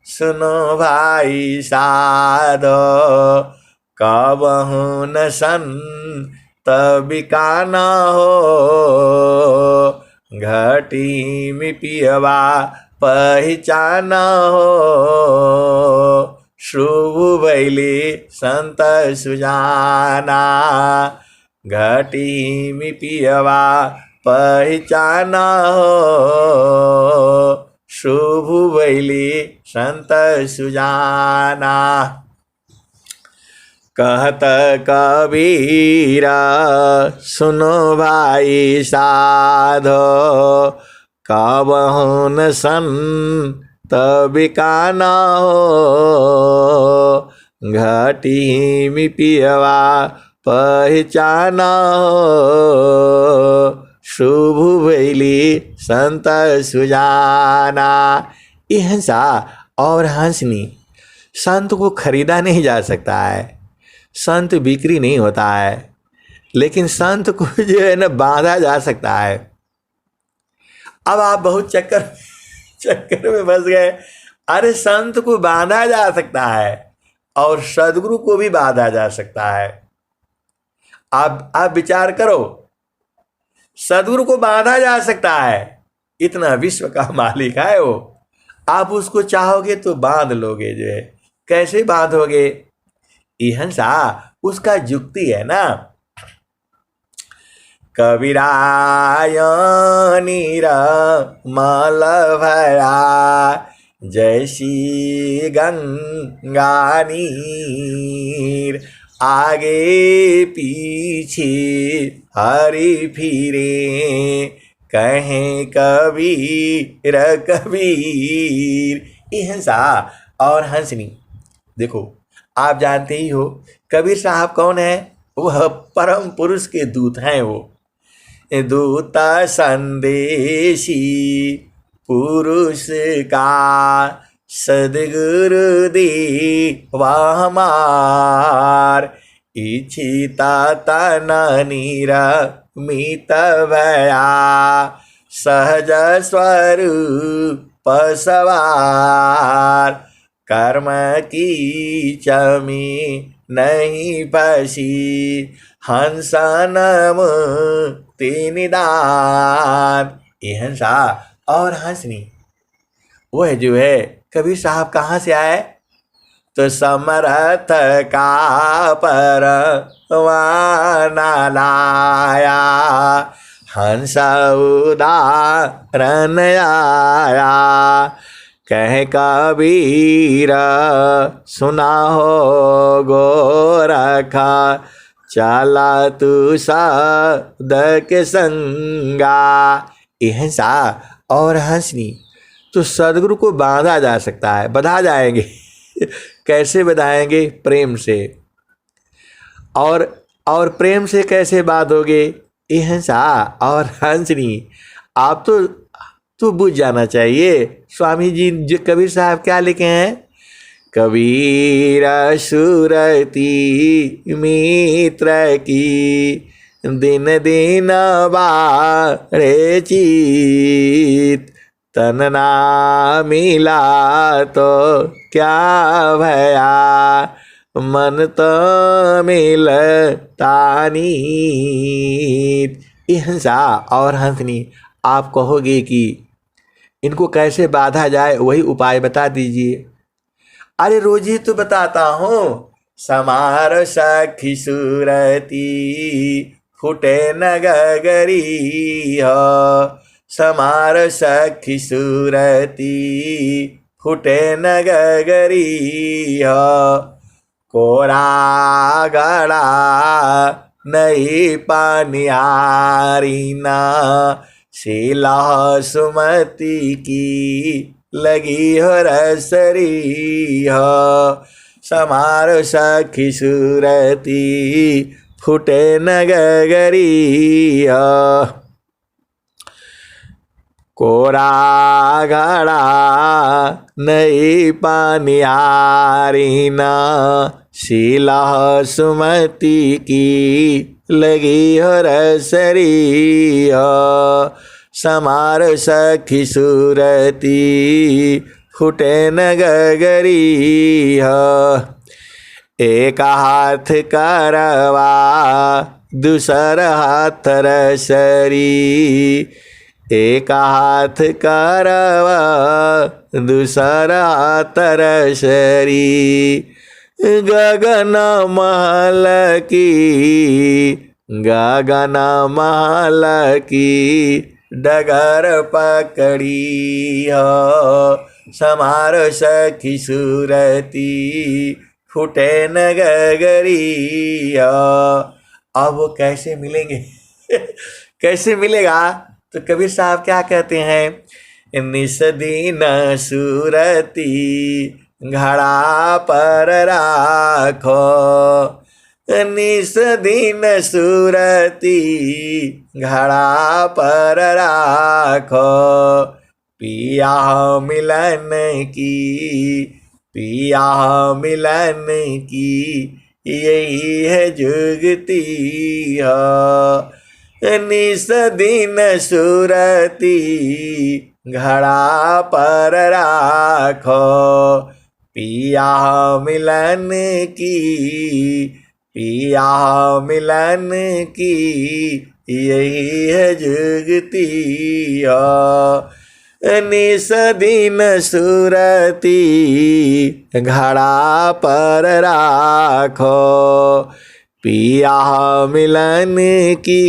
सुनो भाई साधो कबहु न संत बिकाना हो। घटी में पियवा पहचाना हो शुभ बैली संत सुजाना। घटी में पियवा पहचाना हो शुभ बैली संत सुजाना। कहत कबीरा सुनो भाई साधो कबहु न संत बिकाना हो। घटी में पियवा पहचाना हो शुभ बैली संत सुजाना। ये हंसा और हंसनी। संत को खरीदा नहीं जा सकता है, संत बिक्री नहीं होता है, लेकिन संत को जो है ना बांधा जा सकता है। अब आप बहुत चक्कर में फंस गए। अरे संत को बांधा जा सकता है और सदगुरु को भी बांधा जा सकता है। आप विचार करो, सदगुरु को बांधा जा सकता है, इतना विश्व का मालिक है वो। आप उसको चाहोगे तो बांध लोगे जो है, कैसे बांधोगे? हंसा उसका जुक्ति है ना, कबीराय निर्मल भया जैसी गंगा नीर, आगे पीछे हरि फिरे कहें कबीर कबीर। हंसा और हंसनी, देखो आप जानते ही हो कबीर साहब कौन है? वह परम पुरुष के दूत हैं। वो दूत संदेशी पुरुष का सदगुरु देवा हमार, इच्छिता तन निरमित भया सहज स्वरूप सवार, कर्म की चमी नहीं बसी हंसन मुक्ति निदान। हंसा और हंसनी, वह जो है कबीर साहब कहाँ से आए? तो समर्थ का परवाना लाया हंस उदाहरण आया, कह कबीर सुना हो गोरखा चला तू सद के संगा। हंसा और हंसनी, तो सदगुरु को बांधा जा सकता है, बधा जाएंगे कैसे बधाएंगे? प्रेम से। और प्रेम से कैसे बांधोगे? हंसा और हंसनी, आप तो बुझ जाना चाहिए। स्वामी जी जो कबीर साहब क्या लिखे हैं? कबीर सुरती मित्र की दिन दिन बारे चीत, तन ना मिला तो क्या भया मन तो मिलता नीत। हंसा और हंसनी, आप कहोगे कि इनको कैसे बांधा जाए, वही उपाय बता दीजिए। अरे रोज ही तो बताता हूँ, समार सखी सुरती फुटे न गगरी हो, समार सखी सुरती फुटे न गगरी हो, कोरा गड़ा नहीं पानियारी ना, शीला सुमति की लगी हो रसरी हो, समार सखी सुरती फुटे न गगरी हो, कोरा घड़ा नहीं पानियारी ना, शीला सुमति की लगी हो रसरी हो, समार सखी सुरती फुटे न गगरी हो, एक हाथ करवा दूसर हाथ रसरी, एक हाथ करवा दूसर हाथ रसरी, गगन महल की गगन महल की डगर पकड़ी हो, समार सखी सुरती फुटे न गगरी हो। अब वो कैसे मिलेंगे कैसे मिलेगा? तो कबीर साहब क्या कहते हैं? निस दिन सुरती घड़ा पर राखो, निस दिन सुरती घड़ा पर राखो, पिया मिलन की पिया मिलन की यही है जुगती हो, निस दिन सुरती घड़ा पर राखो, पिया मिलन की पिया मिलन की यही है जुगती हो, निस दिन सुरती घड़ा पर राखो, पिया मिलन की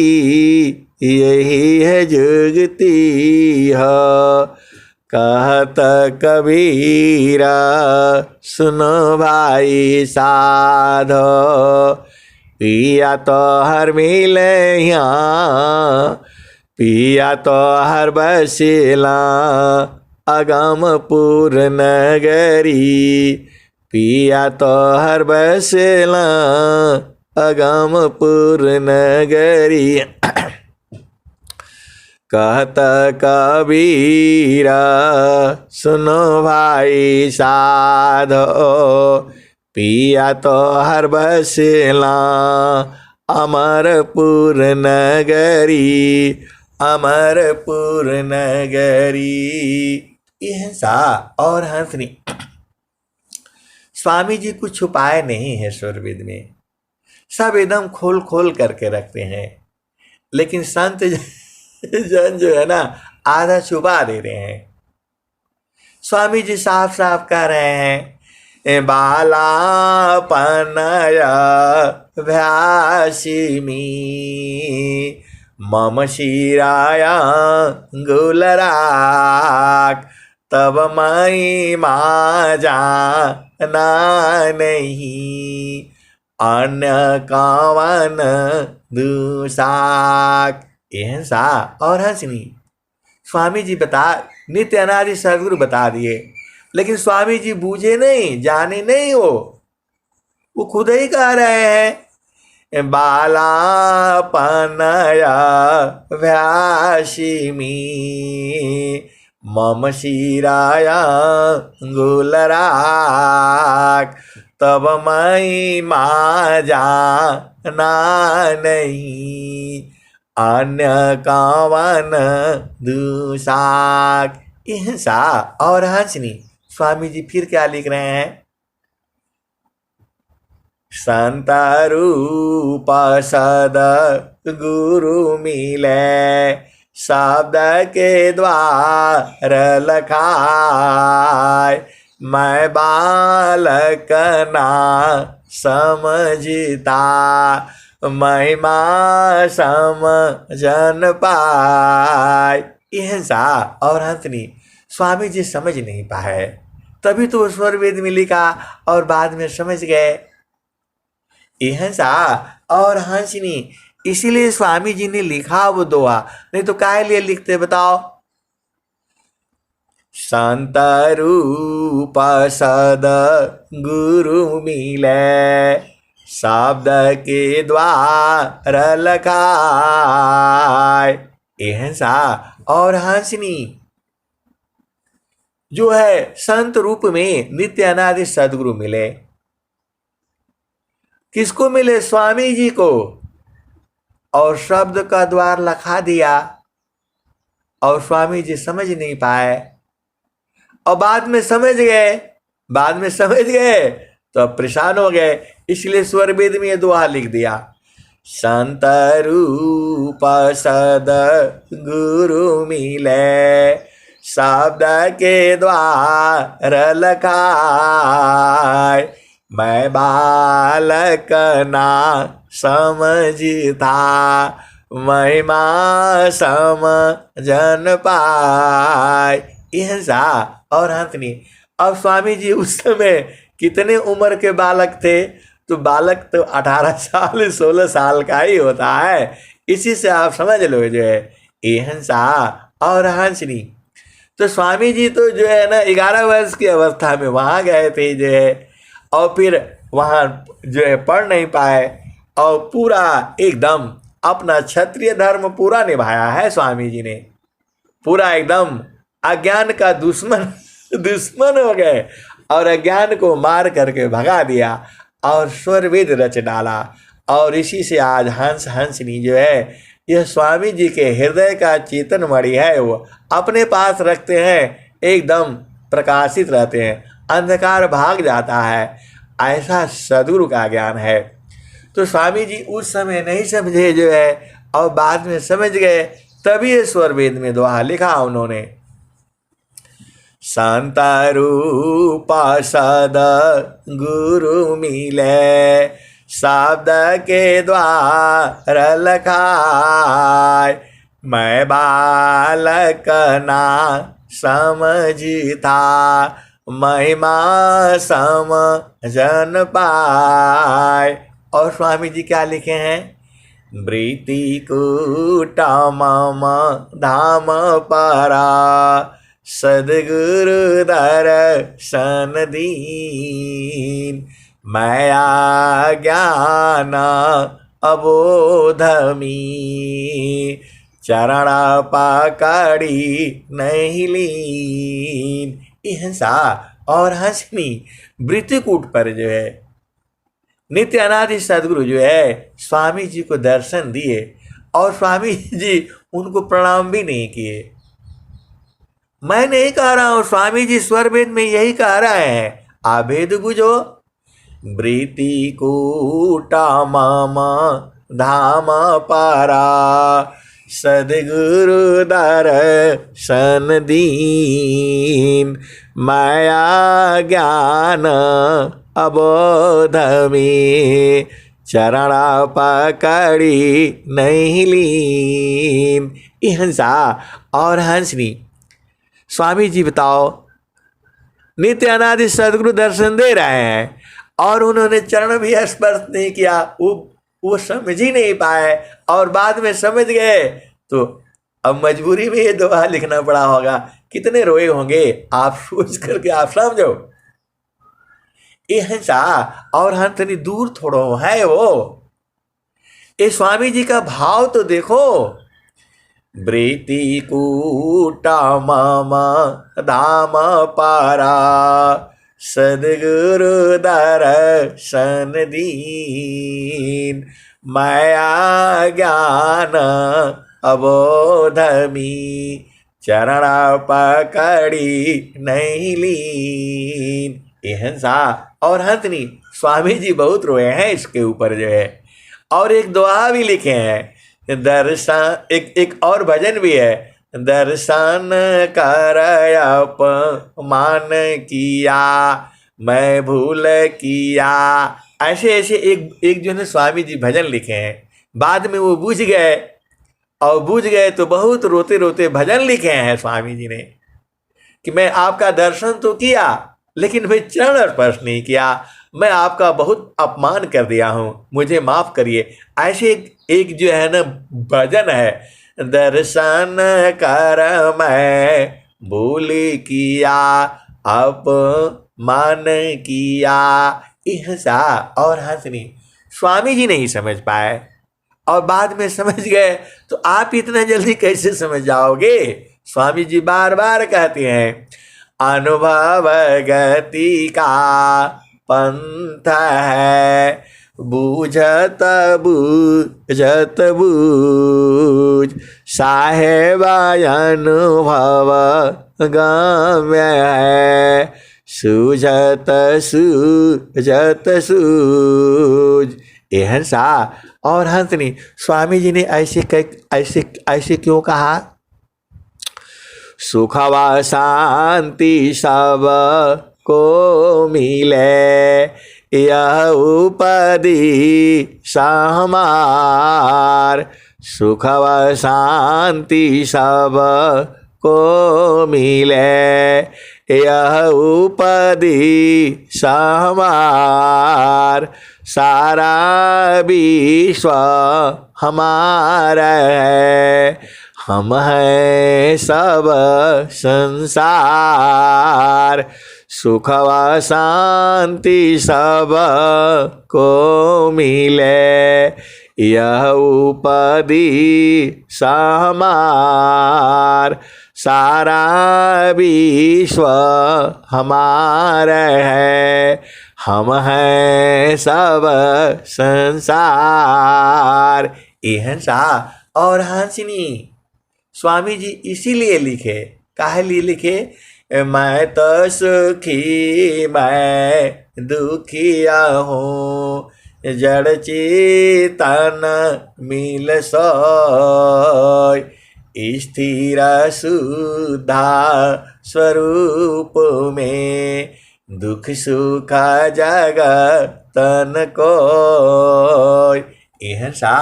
यही है जुगती हो। कहत कबीरा सुनो भाई साधो, पिया तो हर मिले यहाँ, पिया तो हर बसिला अगमपुर नगरी, पिया तो हर बसिला अगमपुर नगरी। कहत कबीरा सुनो भाई साधो, पिया तो हर बसिला अमरपुर नगरी, अमरपुर नगरी। यह सा और हंसनी स्वामी जी कुछ छुपाए नहीं है स्वरवेद में, सब एकदम खोल खोल करके रखते हैं। लेकिन संत जन जो है ना आधा छुपा दे रहे हैं। स्वामी जी साफ साफ कह रहे हैं, बाला पनया भ्यासिमी मम शिराया गुलराक, तब मई माजा ना नहीं अन्य कावन दूसाक। सा और हंसनी स्वामी जी बता नित्य अनादि सदगुरु बता दिए, लेकिन स्वामी जी बूझे नहीं, जाने नहीं, वो खुद ही कह रहे हैं, बाला पनया भ्यासिमी मम शिराया गुलराक, तब मई माजा ना नहीं अन्य कावन दूसाक। सा और हंसनी स्वामी जी फिर क्या लिख रहे हैं, संत रूप सद गुरु मिले शब्द के द्वार लखाए, मैं बालक ना समझता महिमा समझन पाए। यह सा और हंसनी स्वामी जी समझ नहीं पाए, तभी तो स्वर वेद में लिखा और बाद में समझ गए। यह सा और हंसनी इसीलिए स्वामी जी ने लिखा वो दोहा, नहीं तो काहे लिए लिखते बताओ। संत रूप सद गुरु मिले शब्द के द्वार लखाए। यह सा और हंसनी जो है संत रूप में नित्य अनादि सदगुरु मिले। किसको मिले? स्वामी जी को। और शब्द का द्वार लखा दिया और स्वामी जी समझ नहीं पाए, और बाद में समझ गए, तो अब परेशान हो गए। इसलिए स्वर वेद में ये दोहा लिख दिया, संत रूप सद गुरु मिले शब्द के द्वार लखाए, मैं बालक ना समझता महिमा समझन पाए। यह सा और हंसनी। अब स्वामी जी उस समय कितने उम्र के बालक थे? तो बालक तो 18 साल 16 साल का ही होता है। इसी से आप समझ लो जो है यह सा और हंसनी। तो स्वामी जी तो जो है ना 11 वर्ष की अवस्था में वहाँ गए थे जो है, और फिर वहाँ जो है पढ़ नहीं पाए, और पूरा एकदम अपना क्षत्रिय धर्म पूरा निभाया है स्वामी जी ने। पूरा एकदम अज्ञान का दुश्मन हो गए और अज्ञान को मार करके भगा दिया और स्वर वेद रच डाला। और इसी से आज हंस हंसनी जो है यह स्वामी जी के हृदय का चेतन मणि है, वो अपने पास रखते हैं, एकदम प्रकाशित रहते हैं, अंधकार भाग जाता है। ऐसा सद्गुरु का ज्ञान है। तो स्वामी जी उस समय नहीं समझे जो है, और बाद में समझ गए, तभी ये स्वर वेद में दोहा लिखा उन्होंने। संत रूप सद गुरु मिले, शब्द के द्वार लखाए। मैं बालक ना समझता, महिमा समझन पाए। और स्वामी जी क्या लिखे हैं? वृत्ति कूटम धाम परा, सदगुरु दर्शन दीन। माया ज्ञान अबोधमी, चरण पकड़ी नहीं लीन। हिंसा और हंसनी वृत्तिकूट पर जो है नित्य अनादि सदगुरु जो है स्वामी जी को दर्शन दिए और स्वामी जी उनको प्रणाम भी नहीं किए। मैं नहीं कह रहा हूं, स्वामी जी स्वर वेद में यही कह रहे हैं, आभेद बुझो। वृत्ति कूटा मम धाम पारा, सदगुरु दर्शन दीन। माया ज्ञान अबोध में, चरण पकड़ी नहीं लीन। हिंसा और हंसनी स्वामी जी बताओ, नित्य अनादि सदगुरु दर्शन दे रहे हैं और उन्होंने चरण भी स्पर्श नहीं किया। वो समझ ही नहीं पाए और बाद में समझ गए तो अब मजबूरी में ये दोहा लिखना पड़ा होगा। कितने रोए होंगे आप सोच करके आप समझो। ये हिंसा और हंसनी दूर थोड़ो है वो। ये स्वामी जी का भाव तो देखो। वृत्ति कूटा मम धाम पारा, सदगुरु दर्शन दीन। माया ज्ञान अबोधमी, चरण पकड़ी नहीं लीन। हिंसा और हंसनी स्वामी जी बहुत रोए हैं इसके ऊपर जो है। और एक दुआ भी लिखे हैं, दर्शन एक और भजन भी है, दर्शन कर अपमान किया मैं भूल किया। ऐसे ऐसे एक जो है स्वामी जी भजन लिखे हैं। बाद में वो बुझ गए और बुझ गए तो बहुत रोते रोते भजन लिखे हैं स्वामी जी ने कि मैं आपका दर्शन तो किया लेकिन मैं चरण स्पर्श नहीं किया, मैं आपका बहुत अपमान कर दिया हूँ, मुझे माफ करिए। ऐसे एक जो है ना भजन है, दर्शन कर मैं भूल किया अपमान किया। हिंसा और हंसनी स्वामी जी नहीं समझ पाए और बाद में समझ गए तो आप इतना जल्दी कैसे समझ जाओगे। स्वामी जी बार बार कहते हैं, अनुभव गति का पंथ है, बूझत बूझत बूझ, साहेब अनुभव गम्य है, सूझत सूझत सूझ। हिंसा और हंसनी स्वामी जी ने ऐसे क्यों कहा? सुख व शांति सब को मिले, यह उपदी हमार। सुख व शांति सब को मिले, यह उपदी हमार। सारा विश्व हमारा है, हम हैं सब संसार। सुख व शांति सब को मिले, यह उपदी हमार। सारा विश्व हमारा है, हम हैं सब संसार। हिंसा और हंसनी स्वामी जी इसीलिए लिखे। काहे लिए लिखे? मैं तो सुखी मैं दुखिया हूँ, जड़ चेतन मिल सोय। स्थिर शुद्धा स्वरूप में दुख सुख जगतन को। अहिंसा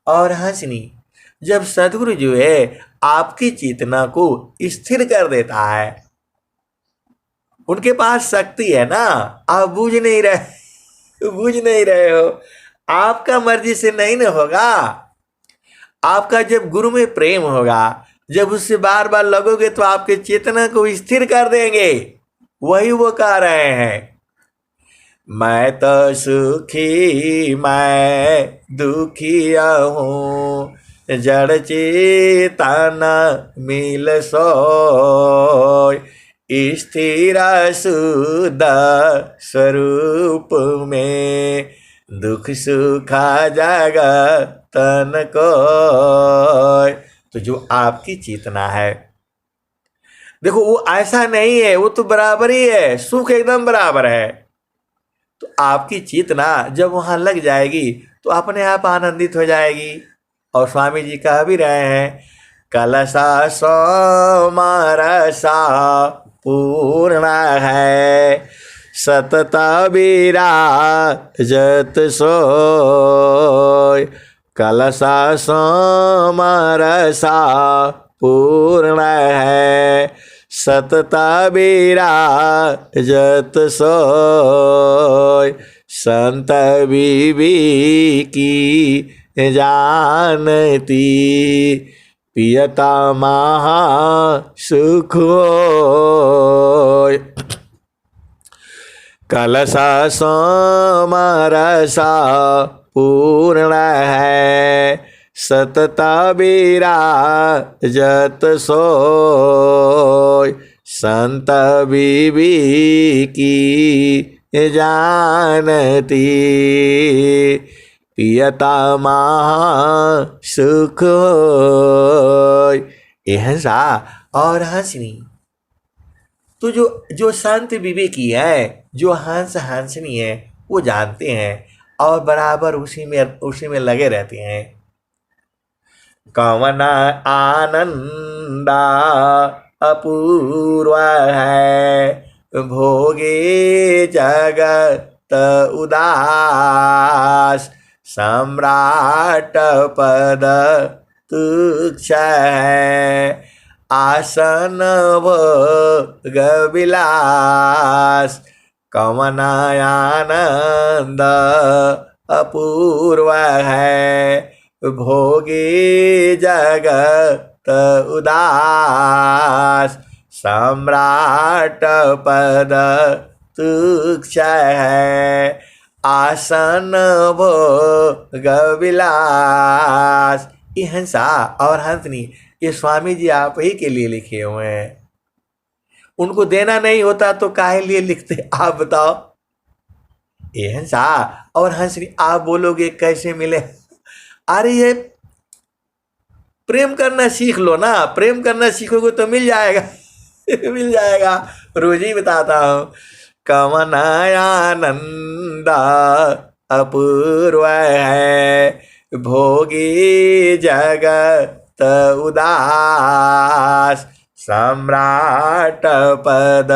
और हंसनी। जब सदगुरु जो है आपकी चेतना को स्थिर कर देता है, उनके पास शक्ति है ना, आप बूझ नहीं रहे हो, आपका मर्जी से नहीं ना होगा। आपका जब गुरु में प्रेम होगा, जब उससे बार बार लगोगे तो आपके चेतना को स्थिर कर देंगे। वही वो कह रहे हैं, मैं तो सुखी मैं दुखिया हूँ, जड़ चेतन मिल सोय, स्थिर शुद्ध स्वरूप में दुख सुख जगतन को। तो जो आपकी चेतना है, देखो वो ऐसा नहीं है, वो तो बराबर ही है, सुख एकदम बराबर है। तो आपकी चेतना जब वहां लग जाएगी तो अपने आप आनंदित हो जाएगी। और स्वामी जी कह भी रहे हैं, कलसा सोमरसा पूर्ण है, सतत विराजत सोय, कलसा सोमरसा पूर्ण है, सतत विराजत सोय, संत विवेकी जानती, पियता महा सुख होय, कलसा सोमरसा पूर्ण है, सतत विराजत सोय, संत विवेकी जानती, पियता महा सुख होय। अहिंसा और हंसनी। तो जो संत विवेकी है, जो हंसनी है, वो जानते हैं और बराबर उसी में लगे रहते हैं। कवन आनंदा अपूर्व है, भोगे जगत उदास, सम्राट पद तुच्छ है, आसन भोग विलास, कवन आनंद अपूर्व है, भोगे जगत उदास, सम्राट पद तुच्छ है, आसन भोग विलास। अहिंसा और हंसनी ये स्वामी जी आप ही के लिए लिखे हुए हैं। उनको देना नहीं होता तो काहे लिए लिखते, आप बताओ। अहिंसा और हंसनी आप बोलोगे कैसे मिले? अरे ये प्रेम करना सीख लो ना, प्रेम करना सीखोगे तो मिल जाएगा मिल जाएगा। रोज ही बताता हूँ, कवन आनंद अपूर्व है, भोगी जगत उदास, सम्राट पद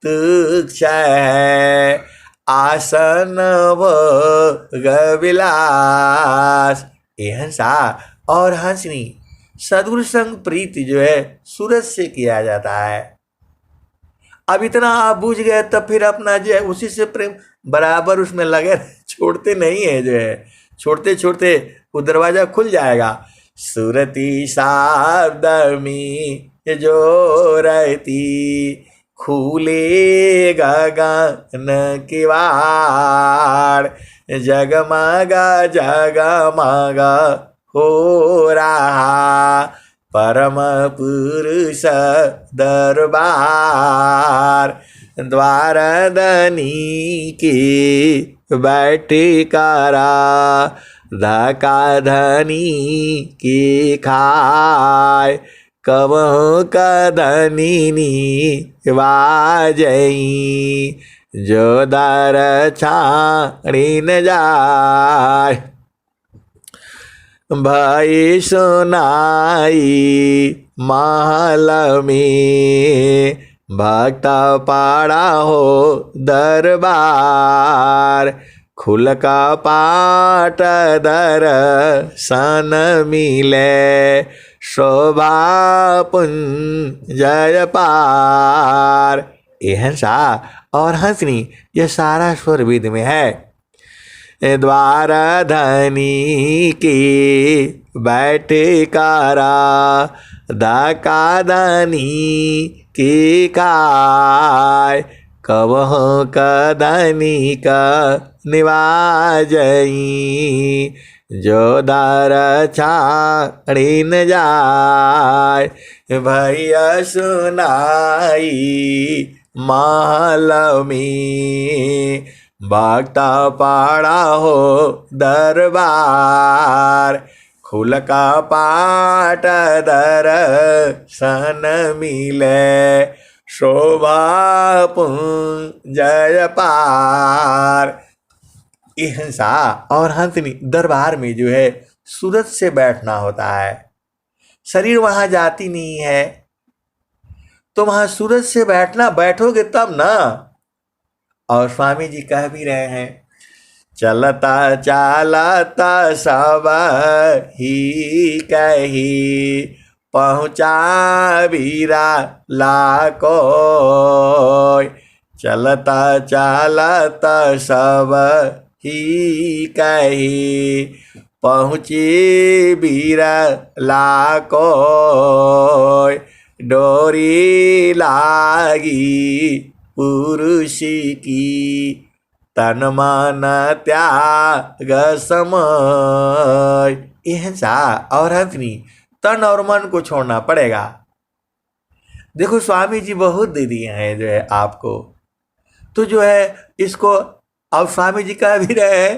तुच्छ है, आसन भोग विलास। अहिंसा और हंसनी सद्गुरु संग प्रीति जो है सूरज से किया जाता है। अब इतना आप बूझ गए तब फिर अपना जो है उसी से प्रेम बराबर उसमें लगे, छोड़ते नहीं है। जो है छोड़ते छोड़ते वो दरवाजा खुल जाएगा। सुरती शाब्द में जो रहती, खुले गगन किवाड़, जगमगा जगमगा हो रहा परम पुरुष दरबार, द्वार दनी की बैठी करा, धका धनी की खाए, कबहू कदनी वाजई, जो दर छाड़ी न जाए। भई सुनाई महल में, भक्त पाड़ा हो दरबार, खुल का पाट दर्शन मिले, शोभा जय पार। ये हंसा और हंसनी यह सारा स्वर वेद में है। द्वार धनी की बैठे कारा, धका धनी की काय, कबहु कदनी का निवाजई, जो दर छाड़ी न जाय, भैया सुनाई महल में, भक्ता पाड़ा हो दरबार, खुल का पाट दर्शन मिले, शोभा जय पार। ये हंसा और हंसनी दरबार में जो है सूरत से बैठना होता है, शरीर वहां जाती नहीं है, तो वहां सूरत से बैठना, बैठोगे तब ना। और स्वामी जी कह भी रहे हैं, चलता चालता सब ही कही, पहुँचा बीरा लाको, चलता चालता सब ही कही, पहुँची बीरा लाको, डोरी लागी पुरुष की, तन मन त्याग समय। यह सा और हंसनी तन और मन को छोड़ना पड़ेगा। देखो स्वामी जी बहुत दे दिए हैं जो है आपको, तो जो है इसको अब स्वामी जी कह भी रहे हैं,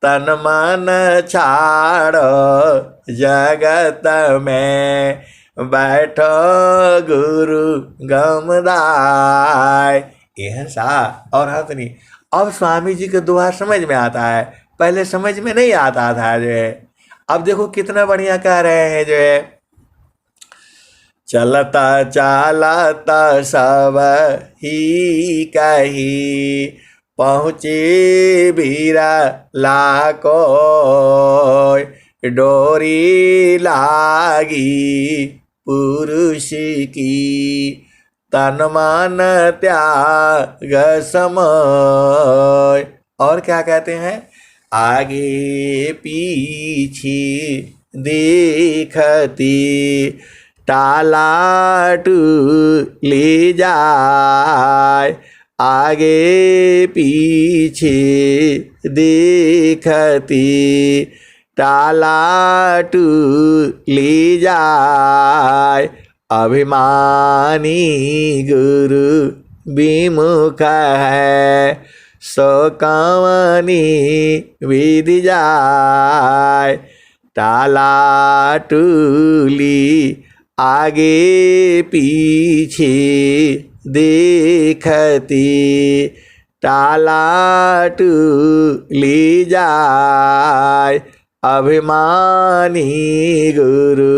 तन मन छाड़ो जगत में, बैठो गुरु गमदाय। यह सा और हंसनी। अब स्वामी जी के दोहा समझ में आता है, पहले समझ में नहीं आता था जो है। अब देखो कितना बढ़िया कह रहे हैं जो है, चलता चालता सब ही कही, पहुँचे बीरा लाको, डोरी लागी पुरुष की, तन मन त्याग समय। और क्या कहते हैं, आगे पीछे देखती, टालाटू ले जाए, आगे पीछे देखती, टालाटू ले जाए, अभिमानी गुरु विमुख है, सो कवनी विधि जाय, टालाटूली आगे पीछे देखती, टालाटू ले जाय, अभिमानी गुरु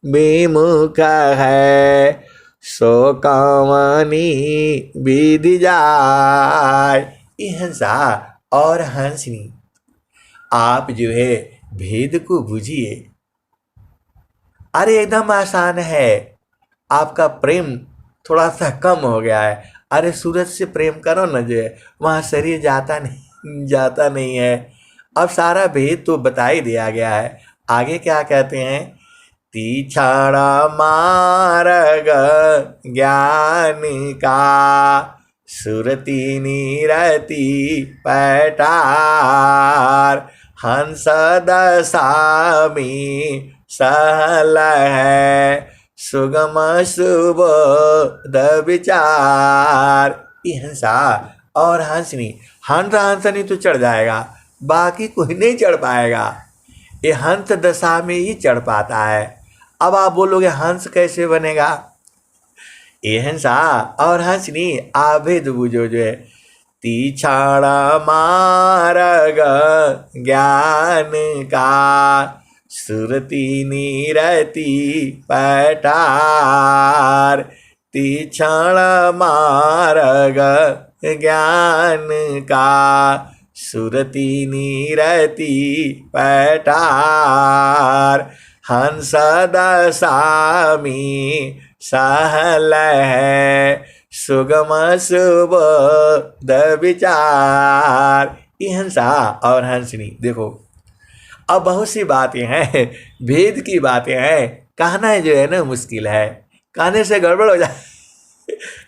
विमुख है, सो कवनी विधि जाय। हंसा और हंसनी, आप जो है भेद को बुझिए। अरे एकदम आसान है, आपका प्रेम थोड़ा सा कम हो गया है, अरे सूरज से प्रेम करो ना, जो है वहाँ शरीर जाता नहीं है। अब सारा भेद तो बता ही दिया गया है। आगे क्या कहते हैं, तीछाड़ा मार्ग ज्ञान का, सुरती नीरति पैटार, हंस दशामी सहल है, सुगम सुबोध विचार। हंसा और हंसनी, हंसनी तो चढ़ जाएगा, बाकी कोई नहीं चढ़ पाएगा, ये हंस दशा में ही चढ़ पाता है। अब आप बोलोगे हंस कैसे बनेगा, ये हंसा और हंसनी आभेद बुझो जो है, तीछाड़ा मार्ग ज्ञान का, सुरती नीरती पटार, तीक्षण मार्ग ज्ञान का, सुरती नीरती पटार, हंस दशामी सहल है, सुगम सुबोध विचार। ये हंसा और हंसनी, देखो अब बहुत सी बातें हैं, भेद की बातें हैं, कहना जो है ना मुश्किल है, कहने से गड़बड़ हो जाए।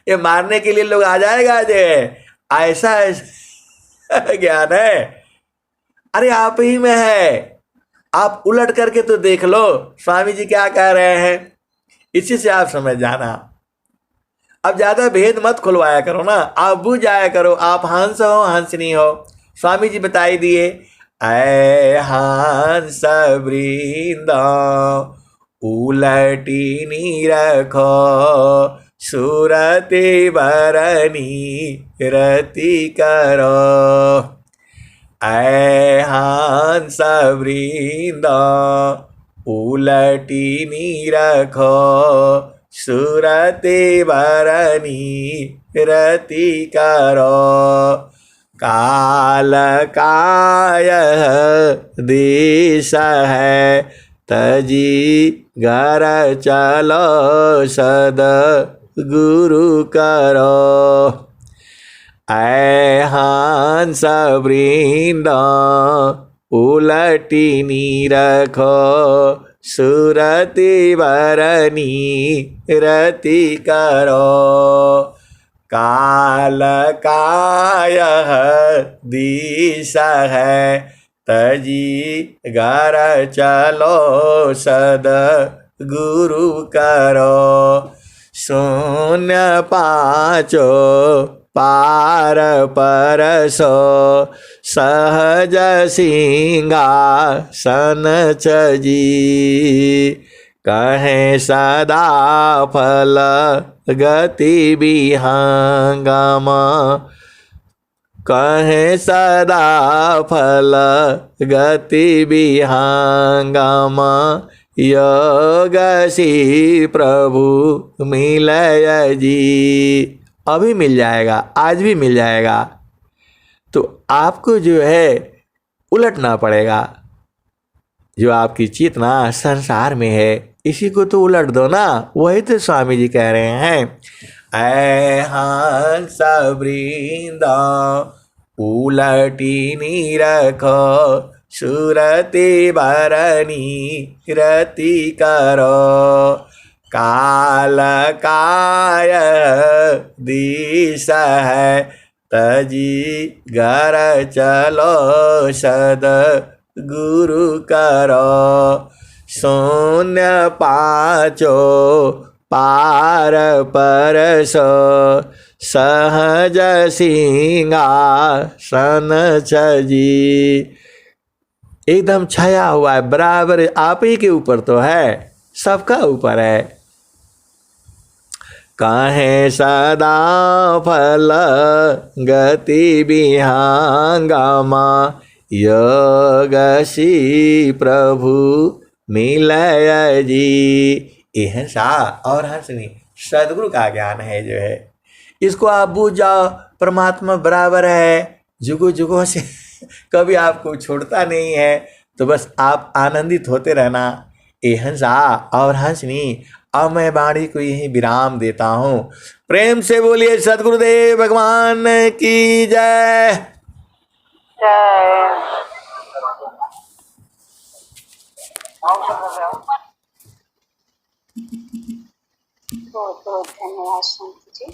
ये मारने के लिए लोग आ जाएगा जो है, ऐसा ऐसा ज्ञान है, अरे आप ही में है, आप उलट करके तो देख लो स्वामी जी क्या कह रहे हैं, इसी से आप समझ जाना। अब ज्यादा भेद मत खुलवाया करो ना, आप बुझ जाया करो, आप हंस हो हंसनी हो। स्वामी जी बताई दिए, ऐ हंस वृंद उलटी निरखो, सुरति बरनी रति करो, ऐ हंस वृंद उलटी निरखो, सुरति बरनी रति करो, काल काय दिश है, तजी घर चलो सद गुरु करो, ऐ हंस वृंद उलटी निरखो, सुरति बरनी रति करो, काल काय दिश है, तजी घर चलो सद गुरु करो, शून्य पाँचो पार परसो, सहज सिंहासन छजी, कहें सदा फल गति विहंगम, कहें सदा फल गति विहंगम, योग सी प्रभु मिलय जी। अभी मिल जाएगा, आज भी मिल जाएगा, तो आपको जो है उलटना पड़ेगा। जो आपकी चेतना संसार में है इसी को तो उलट दो ना, वही तो स्वामी जी कह रहे हैं, ऐ हंस वृंद उलटी निरखो, सुरति बरनी रति करो, काल काय दिश है, तजी घर चलो सद गुरु करो, शून्य पाँचो पार परसो, सहज सिंहासन छजी। एकदम छाया हुआ है, बराबर आप ही के ऊपर तो है, सबका ऊपर है। कहें सदा फल गति विहंगमा, योग सी प्रभु मिलय जी। यह सा और हंसनी सदगुरु का ज्ञान है जो है, इसको आप बूझ जाओ, परमात्मा बराबर है, जुगों जुगों से कभी आपको छोड़ता नहीं है, तो बस आप आनंदित होते रहना। ए हंसा और हंसनी, अब मैं वाणी को यही विराम देता हूँ। प्रेम से बोलिए सदगुरुदेव भगवान की जय। बहुत बहुत धन्यवाद शांति जी।